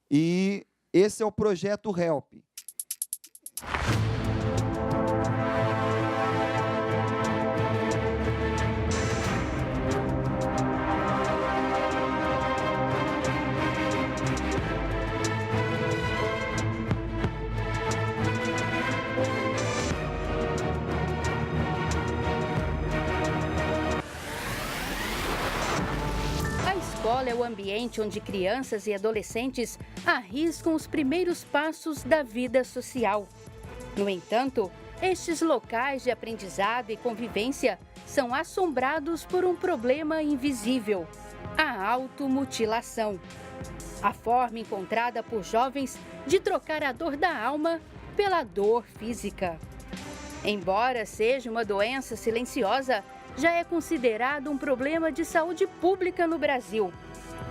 e esse é o projeto HELP. A escola é o ambiente onde crianças e adolescentes arriscam os primeiros passos da vida social. No entanto, estes locais de aprendizado e convivência são assombrados por um problema invisível: a automutilação. A forma encontrada por jovens de trocar a dor da alma pela dor física. Embora seja uma doença silenciosa, já é considerado um problema de saúde pública no Brasil.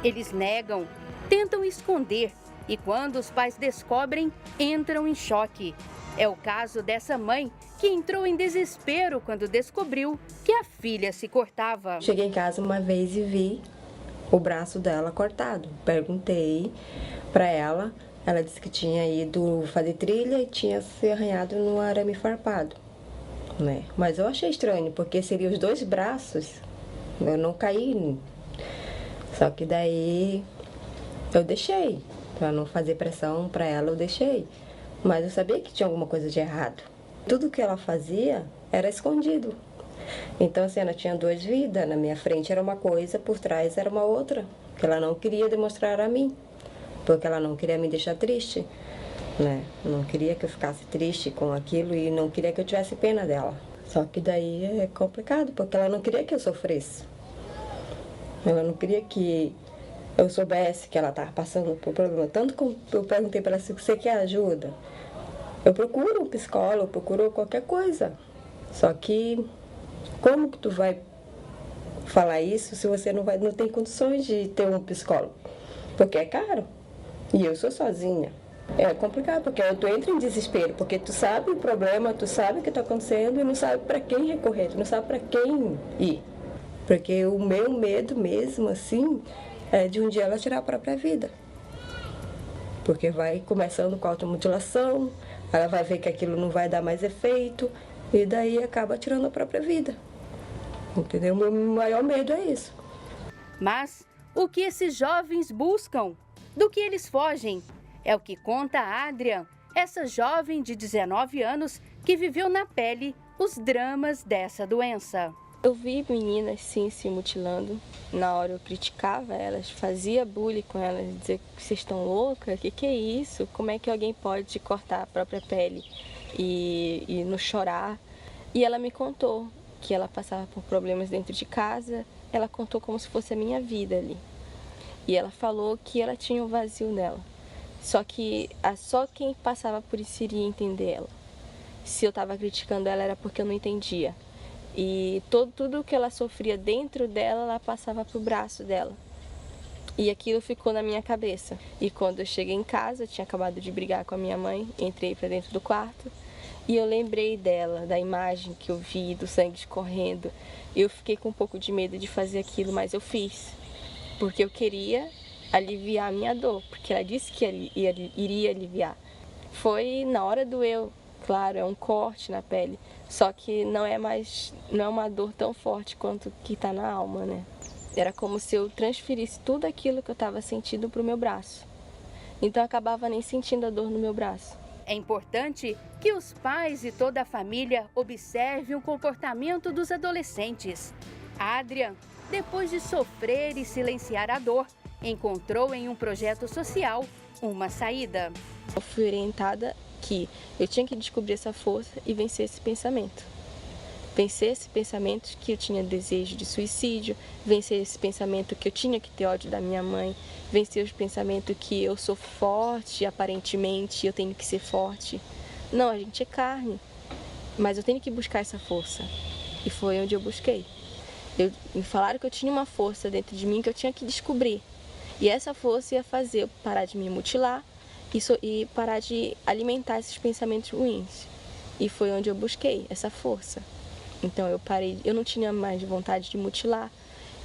Eles negam, tentam esconder e, quando os pais descobrem, entram em choque. É o caso dessa mãe que entrou em desespero quando descobriu que a filha se cortava. Cheguei em casa uma vez e vi o braço dela cortado. Perguntei para ela, ela disse que tinha ido fazer trilha e tinha se arranhado no arame farpado. Né? Mas eu achei estranho, porque seriam os dois braços. Eu não caí Só que daí eu deixei, para não fazer pressão para ela, eu deixei. Mas eu sabia que tinha alguma coisa de errado. Tudo que ela fazia era escondido. Então, assim, ela tinha duas vidas. Na minha frente era uma coisa, por trás era uma outra, que ela não queria demonstrar a mim, porque ela não queria me deixar triste, né? Não queria que eu ficasse triste com aquilo e não queria que eu tivesse pena dela. Só que daí é complicado, porque ela não queria que eu sofresse. Ela não queria que eu soubesse que ela estava passando por problema. Tanto que eu perguntei para ela se você quer ajuda. Eu procuro um psicólogo, eu procuro qualquer coisa. Só que como que tu vai falar isso se você não tem condições de ter um psicólogo? Porque é caro. E eu sou sozinha. É complicado, porque tu entra em desespero, porque tu sabe o problema, tu sabe o que está acontecendo e não sabe para quem recorrer, tu não sabe para quem ir. Porque o meu medo mesmo, assim, é de um dia ela tirar a própria vida. Porque vai começando com a automutilação, ela vai ver que aquilo não vai dar mais efeito, e daí acaba tirando a própria vida. Entendeu? O meu maior medo é isso. Mas o que esses jovens buscam? Do que eles fogem? É o que conta a Adrian, essa jovem de 19 anos que viveu na pele os dramas dessa doença. Eu vi meninas, sim, se mutilando. Na hora eu criticava elas, fazia bullying com elas, dizia que vocês estão loucas, que é isso? Como é que alguém pode cortar a própria pele e não chorar? E ela me contou que ela passava por problemas dentro de casa, ela contou como se fosse a minha vida ali. E ela falou que ela tinha um vazio nela. Só que só quem passava por isso iria entender ela. Se eu estava criticando ela era porque eu não entendia. E tudo que ela sofria dentro dela, ela passava pro braço dela. E aquilo ficou na minha cabeça. E quando eu cheguei em casa, eu tinha acabado de brigar com a minha mãe, entrei para dentro do quarto e eu lembrei dela, da imagem que eu vi, do sangue escorrendo. Eu fiquei com um pouco de medo de fazer aquilo, mas eu fiz. Porque eu queria aliviar a minha dor, porque ela disse que iria aliviar. Foi na hora doeu, claro, é um corte na pele. Só que não é uma dor tão forte quanto que está na alma, né? Era como se eu transferisse tudo aquilo que eu estava sentindo para o meu braço. Então eu acabava nem sentindo a dor no meu braço. É importante que os pais e toda a família observem o comportamento dos adolescentes. Adrian, depois de sofrer e silenciar a dor, encontrou em um projeto social uma saída. Eu fui orientada que eu tinha que descobrir essa força e vencer esse pensamento. Vencer esse pensamento que eu tinha desejo de suicídio, vencer esse pensamento que eu tinha que ter ódio da minha mãe, vencer os pensamentos que eu sou forte, aparentemente eu tenho que ser forte. Não, a gente é carne, mas eu tenho que buscar essa força. E foi onde eu busquei. Me falaram que eu tinha uma força dentro de mim que eu tinha que descobrir. E essa força ia fazer eu parar de me mutilar e parar de alimentar esses pensamentos ruins. E foi onde eu busquei essa força. Então eu parei, eu não tinha mais vontade de mutilar,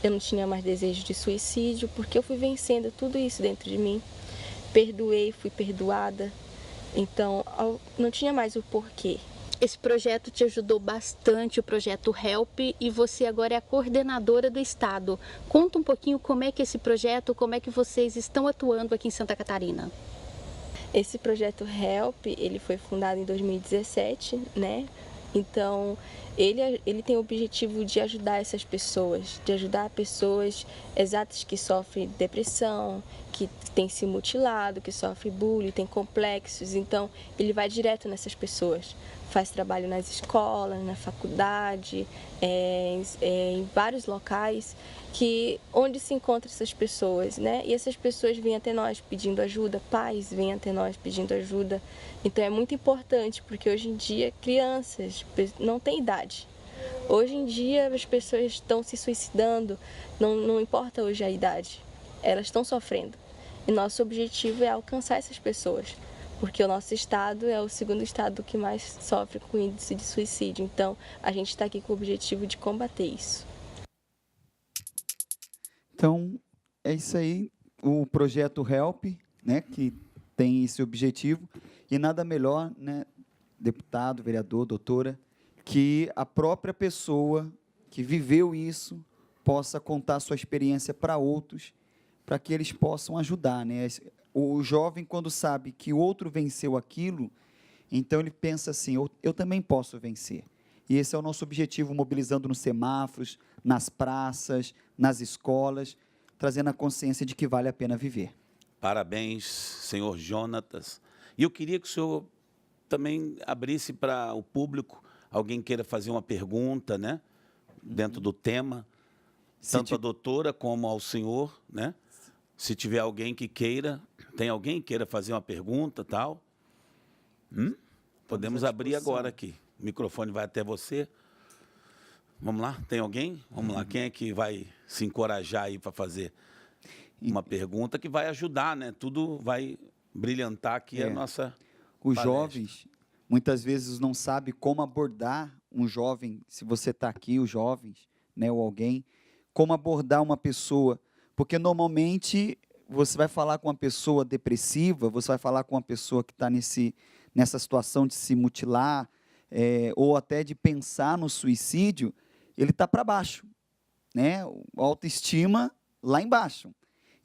eu não tinha mais desejo de suicídio, porque eu fui vencendo tudo isso dentro de mim. Perdoei, fui perdoada, então não tinha mais o porquê. Esse projeto te ajudou bastante, o projeto HELP, e você agora é a coordenadora do estado. Conta um pouquinho como é que esse projeto, como é que vocês estão atuando aqui em Santa Catarina. Esse projeto HELP, ele foi fundado em 2017, né? Então, ele tem o objetivo de ajudar essas pessoas, de ajudar pessoas exatas que sofrem depressão, que têm se mutilado, que sofrem bullying, têm complexos. Então, ele vai direto nessas pessoas. Faz trabalho nas escolas, na faculdade, em vários locais onde se encontram essas pessoas, né? E essas pessoas vêm até nós pedindo ajuda, pais vêm até nós pedindo ajuda. Então é muito importante, porque hoje em dia crianças não têm idade. Hoje em dia as pessoas estão se suicidando, não importa hoje a idade, elas estão sofrendo. E nosso objetivo é alcançar essas pessoas. Porque o nosso estado é o segundo estado que mais sofre com índice de suicídio. Então, a gente está aqui com o objetivo de combater isso. Então, é isso aí, o projeto HELP, né, que tem esse objetivo. E nada melhor, né, deputado, vereador, doutora, que a própria pessoa que viveu isso possa contar sua experiência para outros para que eles possam ajudar, né? O jovem, quando sabe que o outro venceu aquilo, então ele pensa assim, eu também posso vencer. E esse é o nosso objetivo, mobilizando nos semáforos, nas praças, nas escolas, trazendo a consciência de que vale a pena viver. Parabéns, senhor Jonatas. E eu queria que o senhor também abrisse para o público, alguém queira fazer uma pergunta, né, dentro do tema, tanto a doutora como ao senhor, né? Se tiver alguém que queira, tem alguém que queira fazer uma pergunta, tal? Podemos abrir agora aqui. O microfone vai até você. Vamos lá? Tem alguém? Vamos lá. Quem é que vai se encorajar aí para fazer uma pergunta que vai ajudar, né? Tudo vai brilhantar aqui a nossa Os palestra. jovens, muitas vezes, não sabem como abordar um jovem, se você está aqui, os jovens, né, ou alguém, como abordar uma pessoa, porque normalmente você vai falar com uma pessoa depressiva, você vai falar com uma pessoa que está nessa situação de se mutilar, ou até de pensar no suicídio, ele está para baixo, né? A autoestima lá embaixo.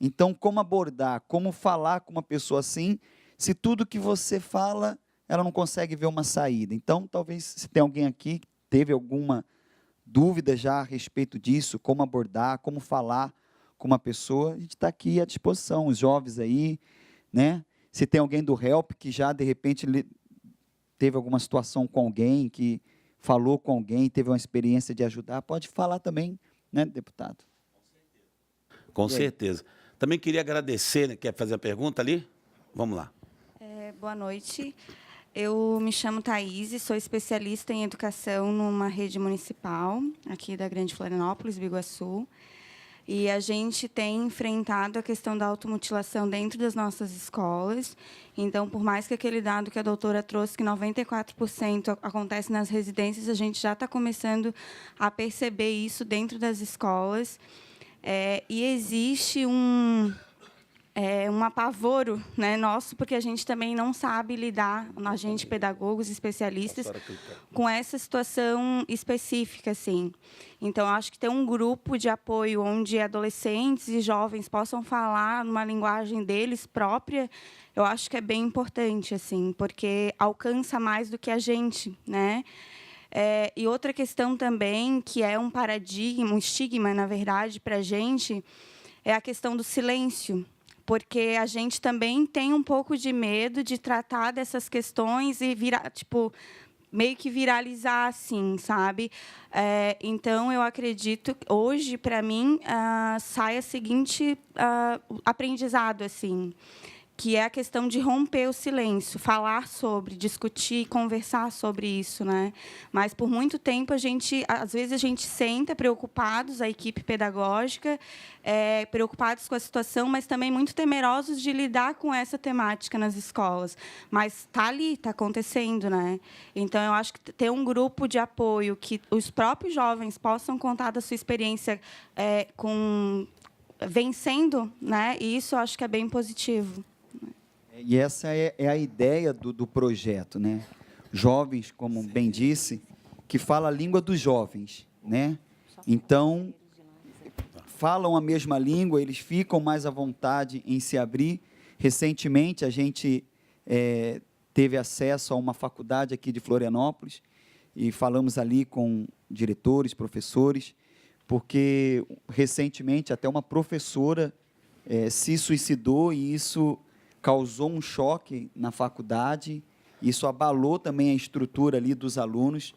Então, como abordar, como falar com uma pessoa assim, se tudo que você fala, ela não consegue ver uma saída? Então, talvez, se tem alguém aqui que teve alguma dúvida já a respeito disso, como abordar, como falar com uma pessoa, a gente está aqui à disposição, os jovens aí, né? Se tem alguém do HELP que já, de repente, teve alguma situação com alguém, que falou com alguém, teve uma experiência de ajudar, pode falar também, né, deputado? Com certeza. Também queria agradecer, né? Quer fazer a pergunta ali? Vamos lá. Boa noite. Eu me chamo Thaís, sou especialista em educação numa rede municipal, aqui da Grande Florianópolis, Biguaçu. E a gente tem enfrentado a questão da automutilação dentro das nossas escolas. Então, por mais que aquele dado que a doutora trouxe, que 94% acontece nas residências, a gente já está começando a perceber isso dentro das escolas. E existe um apavoro, né, nosso, porque a gente também não sabe lidar, a gente, pedagogos, especialistas, com essa situação específica, assim. Então, acho que ter um grupo de apoio onde adolescentes e jovens possam falar numa linguagem deles própria, eu acho que é bem importante, assim, porque alcança mais do que a gente, né? E outra questão também, que é um paradigma, um estigma, na verdade, para a gente, é a questão do silêncio, porque a gente também tem um pouco de medo de tratar dessas questões e virar, tipo, meio que viralizar, assim, sabe? Então, eu acredito, hoje, para mim, sai a seguinte aprendizado, assim, que é a questão de romper o silêncio, falar sobre, discutir, conversar sobre isso, né? Mas, por muito tempo, às vezes, a gente senta preocupados, a equipe pedagógica, preocupados com a situação, mas também muito temerosos de lidar com essa temática nas escolas. Mas está ali, está acontecendo, né? Então, eu acho que ter um grupo de apoio que os próprios jovens possam contar da sua experiência vencendo, né? E isso eu acho que é bem positivo. E essa é a ideia do projeto, né? Jovens, como bem disse, que fala a língua dos jovens, né? Então, falam a mesma língua, eles ficam mais à vontade em se abrir. Recentemente, a gente teve acesso a uma faculdade aqui de Florianópolis e falamos ali com diretores, professores, porque, recentemente, até uma professora se suicidou e isso causou um choque na faculdade, isso abalou também a estrutura ali dos alunos.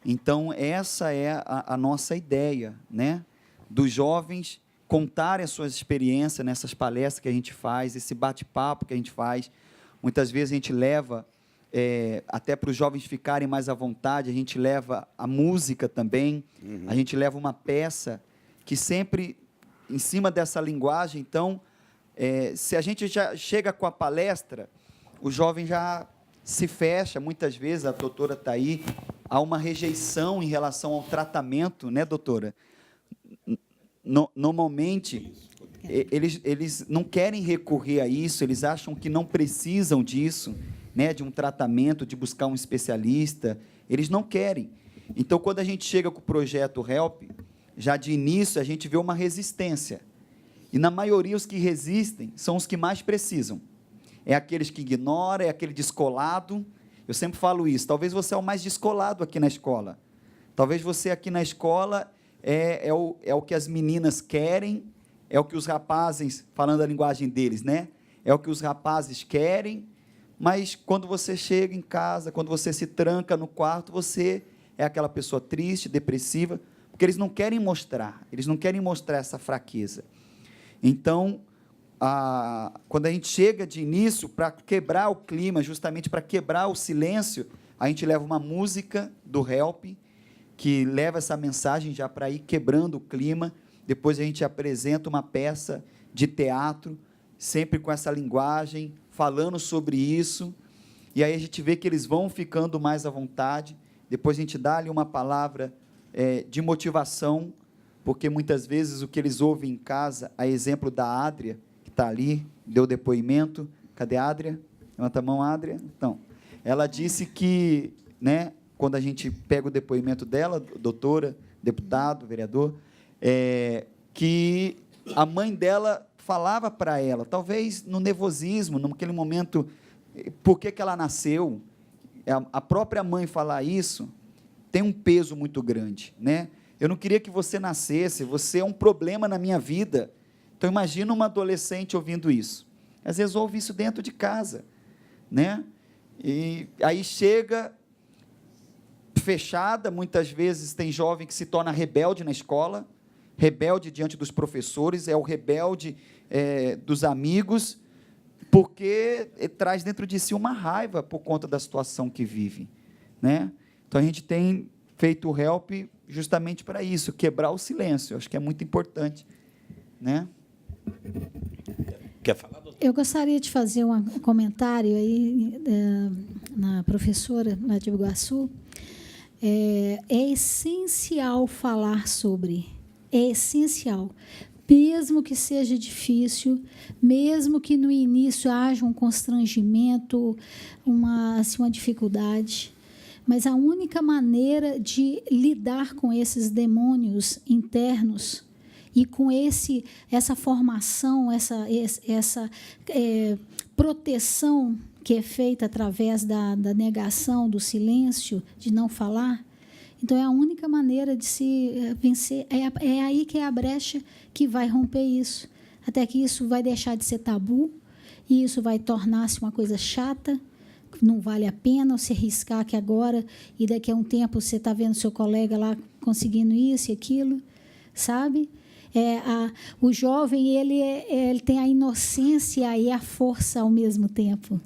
Então, essa é a nossa ideia, né? Dos jovens contarem as suas experiências nessas palestras que a gente faz, esse bate-papo que a gente faz. Muitas vezes a gente leva, até para os jovens ficarem mais à vontade, a gente leva a música também, a gente leva uma peça que sempre, em cima dessa linguagem, então, se a gente já chega com a palestra, o jovem já se fecha, muitas vezes, a doutora está aí, há uma rejeição em relação ao tratamento, né, doutora? Normalmente, eles não querem recorrer a isso, eles acham que não precisam disso, né, de um tratamento, de buscar um especialista, eles não querem. Então, quando a gente chega com o projeto HELP, já de início, a gente vê uma resistência. E, na maioria, os que resistem são os que mais precisam. É aqueles que ignoram, é aquele descolado. Eu sempre falo isso. Talvez você é o mais descolado aqui na escola. Talvez você aqui na escola é o que as meninas querem, é o que os rapazes, falando a linguagem deles, né? É o que os rapazes querem, mas quando você chega em casa, quando você se tranca no quarto, você é aquela pessoa triste, depressiva, porque eles não querem mostrar essa fraqueza. Então, quando a gente chega de início, para quebrar o clima, justamente para quebrar o silêncio, a gente leva uma música do Help, que leva essa mensagem já para ir quebrando o clima. Depois a gente apresenta uma peça de teatro, sempre com essa linguagem, falando sobre isso, e aí a gente vê que eles vão ficando mais à vontade. Depois a gente dá ali uma palavra de motivação, porque muitas vezes o que eles ouvem em casa, a exemplo da Adria, que está ali, deu depoimento. Cadê a Adria? Levanta a mão, Adria. Então, ela disse que, né, quando a gente pega o depoimento dela, doutora, deputado, vereador, que a mãe dela falava para ela, talvez no nervosismo, naquele momento, por que ela nasceu, a própria mãe falar isso, tem um peso muito grande, né? Eu não queria que você nascesse, você é um problema na minha vida. Então, imagina uma adolescente ouvindo isso. Às vezes ouve isso dentro de casa, né? E aí chega fechada, muitas vezes tem jovem que se torna rebelde na escola, rebelde diante dos professores, é o rebelde dos amigos, porque traz dentro de si uma raiva por conta da situação que vive, né? Então, a gente tem feito o Help justamente para isso, quebrar o silêncio. Acho que é muito importante, né? Quer falar, doutor? Eu gostaria de fazer um comentário aí na professora Nath Iguaçu. É essencial falar sobre, é essencial, mesmo que seja difícil, mesmo que no início haja um constrangimento, uma dificuldade, mas a única maneira de lidar com esses demônios internos e com essa formação, essa proteção que é feita através da negação, do silêncio, de não falar, então é a única maneira de se vencer. É aí que é a brecha que vai romper isso, até que isso vai deixar de ser tabu e isso vai tornar-se uma coisa chata. Não vale a pena você arriscar que agora e daqui a um tempo você está vendo seu colega lá conseguindo isso e aquilo, sabe? O jovem ele tem a inocência e a força ao mesmo tempo.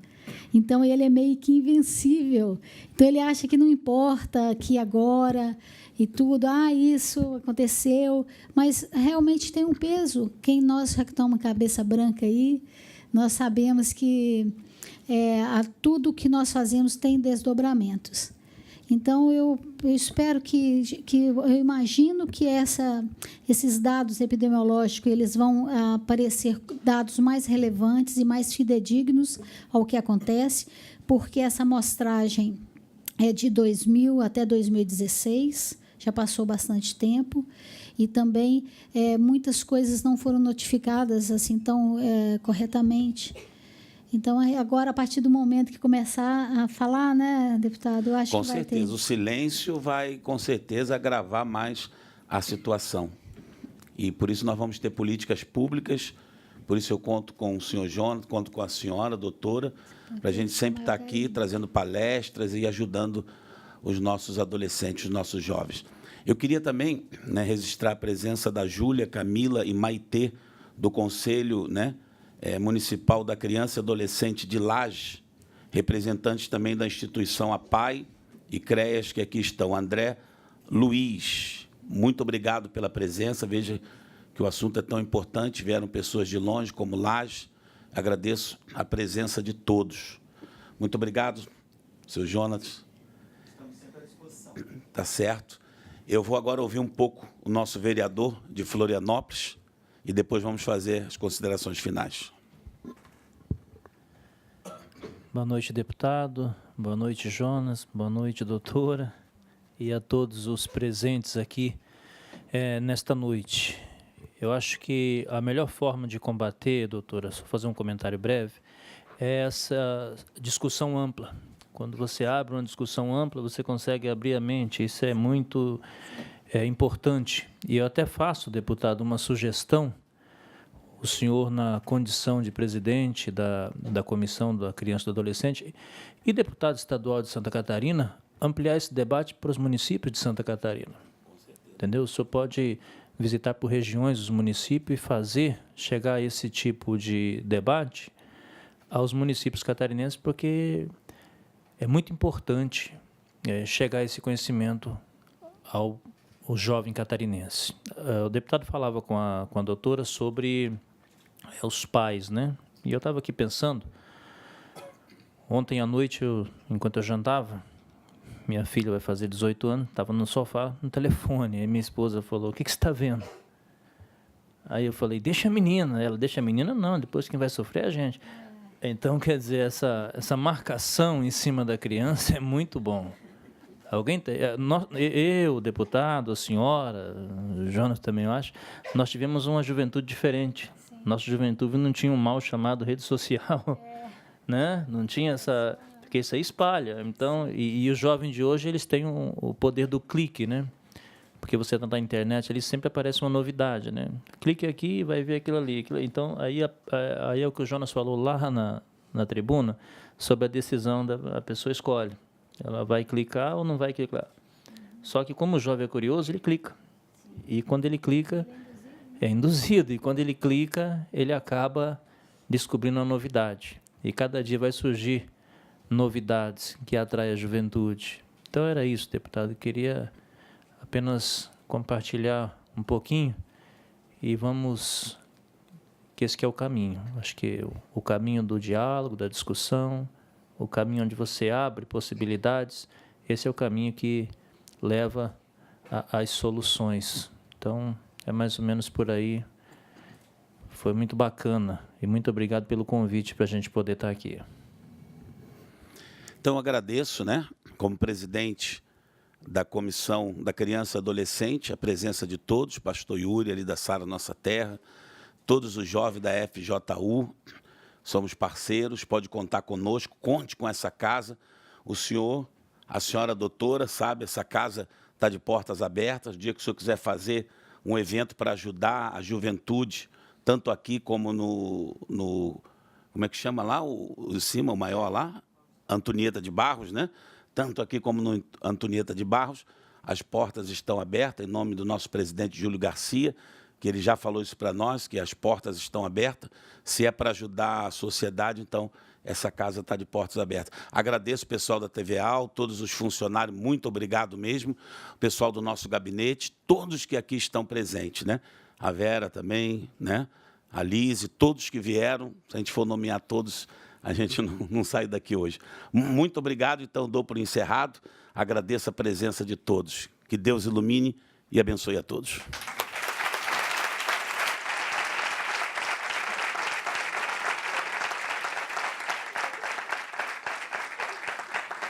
Então, ele é meio que invencível. Então, ele acha que não importa que agora e tudo, isso aconteceu, mas realmente tem um peso. Nós que estamos cabeça branca aí, nós sabemos que tudo que nós fazemos tem desdobramentos. Então, eu espero eu imagino que esses dados epidemiológicos eles vão aparecer dados mais relevantes e mais fidedignos ao que acontece, porque essa amostragem é de 2000 até 2016, já passou bastante tempo, e também muitas coisas não foram notificadas assim tão corretamente. Então, agora, a partir do momento que começar a falar, né, deputado, eu acho que vai ter. Com certeza, o silêncio vai, com certeza, agravar mais a situação. E, por isso, nós vamos ter políticas públicas, por isso eu conto com o senhor Jonas, conto com a senhora, doutora, para a gente sempre estar aqui trazendo palestras e ajudando os nossos adolescentes, os nossos jovens. Eu queria também, né, registrar a presença da Júlia, Camila e Maitê, do Conselho, né, Municipal da Criança e Adolescente de Laje, representantes também da instituição APAI e CREAS, que aqui estão. André Luiz, muito obrigado pela presença. Veja que o assunto é tão importante, vieram pessoas de longe, como Laje. Agradeço a presença de todos. Muito obrigado, seu Jonas. Estamos sempre à disposição. Tá certo. Eu vou agora ouvir um pouco o nosso vereador de Florianópolis, e depois vamos fazer as considerações finais. Boa noite, deputado. Boa noite, Jonas. Boa noite, doutora. E a todos os presentes aqui nesta noite. Eu acho que a melhor forma de combater, doutora, só fazer um comentário breve, é essa discussão ampla. Quando você abre uma discussão ampla, você consegue abrir a mente. Isso é muito importante. E eu até faço, deputado, uma sugestão. O senhor, na condição de presidente da Comissão da Criança e do Adolescente e deputado estadual de Santa Catarina, ampliar esse debate para os municípios de Santa Catarina. Entendeu? O senhor pode visitar por regiões os municípios e fazer chegar esse tipo de debate aos municípios catarinenses, porque é muito importante chegar esse conhecimento ao jovem catarinense. O deputado falava com a doutora sobre os pais, né? E eu estava aqui pensando, ontem à noite, enquanto eu jantava, minha filha vai fazer 18 anos, estava no sofá, no telefone, aí minha esposa falou, o que você está vendo? Aí eu falei, deixa a menina. Ela, deixa a menina? Não, depois quem vai sofrer é a gente. Então, quer dizer, essa marcação em cima da criança é muito bom. Alguém eu, deputado, a senhora, o Jonas também, eu acho, nós tivemos uma juventude diferente. Sim. Nossa juventude não tinha um mal chamado rede social, né? Não tinha essa... Porque isso aí espalha. Então, e os jovens de hoje, eles têm o poder do clique, né? Porque você está na internet, ali sempre aparece uma novidade, né? Clique aqui e vai ver aquilo ali. Então, aí é o que o Jonas falou lá na tribuna, sobre a decisão a pessoa escolhe. Ela vai clicar ou não vai clicar. Só que como o jovem é curioso, ele clica. E quando ele clica, é induzido. E quando ele clica, ele acaba descobrindo uma novidade. E cada dia vai surgir novidades que atraem a juventude. Então era isso, deputado. Eu queria apenas compartilhar um pouquinho e vamos... que esse que é o caminho. Acho que o caminho do diálogo, da discussão, o caminho onde você abre possibilidades, esse é o caminho que leva às soluções. Então, é mais ou menos por aí. Foi muito bacana e muito obrigado pelo convite para a gente poder estar aqui. Então, agradeço, né, como presidente da Comissão da Criança e Adolescente, a presença de todos, pastor Yuri, ali da Sara Nossa Terra, todos os jovens da FJU, somos parceiros, pode contar conosco, conte com essa casa. O senhor, a senhora doutora, sabe, essa casa está de portas abertas. O dia que o senhor quiser fazer um evento para ajudar a juventude, tanto aqui como no como é que chama lá, o cima, o maior lá? Antonieta de Barros, né? Tanto aqui como no Antonieta de Barros, as portas estão abertas, em nome do nosso presidente Júlio Garcia, que ele já falou isso para nós, que as portas estão abertas. Se é para ajudar a sociedade, então essa casa está de portas abertas. Agradeço o pessoal da TVA, todos os funcionários, muito obrigado mesmo, o pessoal do nosso gabinete, todos que aqui estão presentes, né? A Vera também, né? A Lise, todos que vieram, se a gente for nomear todos, a gente não sai daqui hoje. Muito obrigado, então dou por encerrado. Agradeço a presença de todos. Que Deus ilumine e abençoe a todos.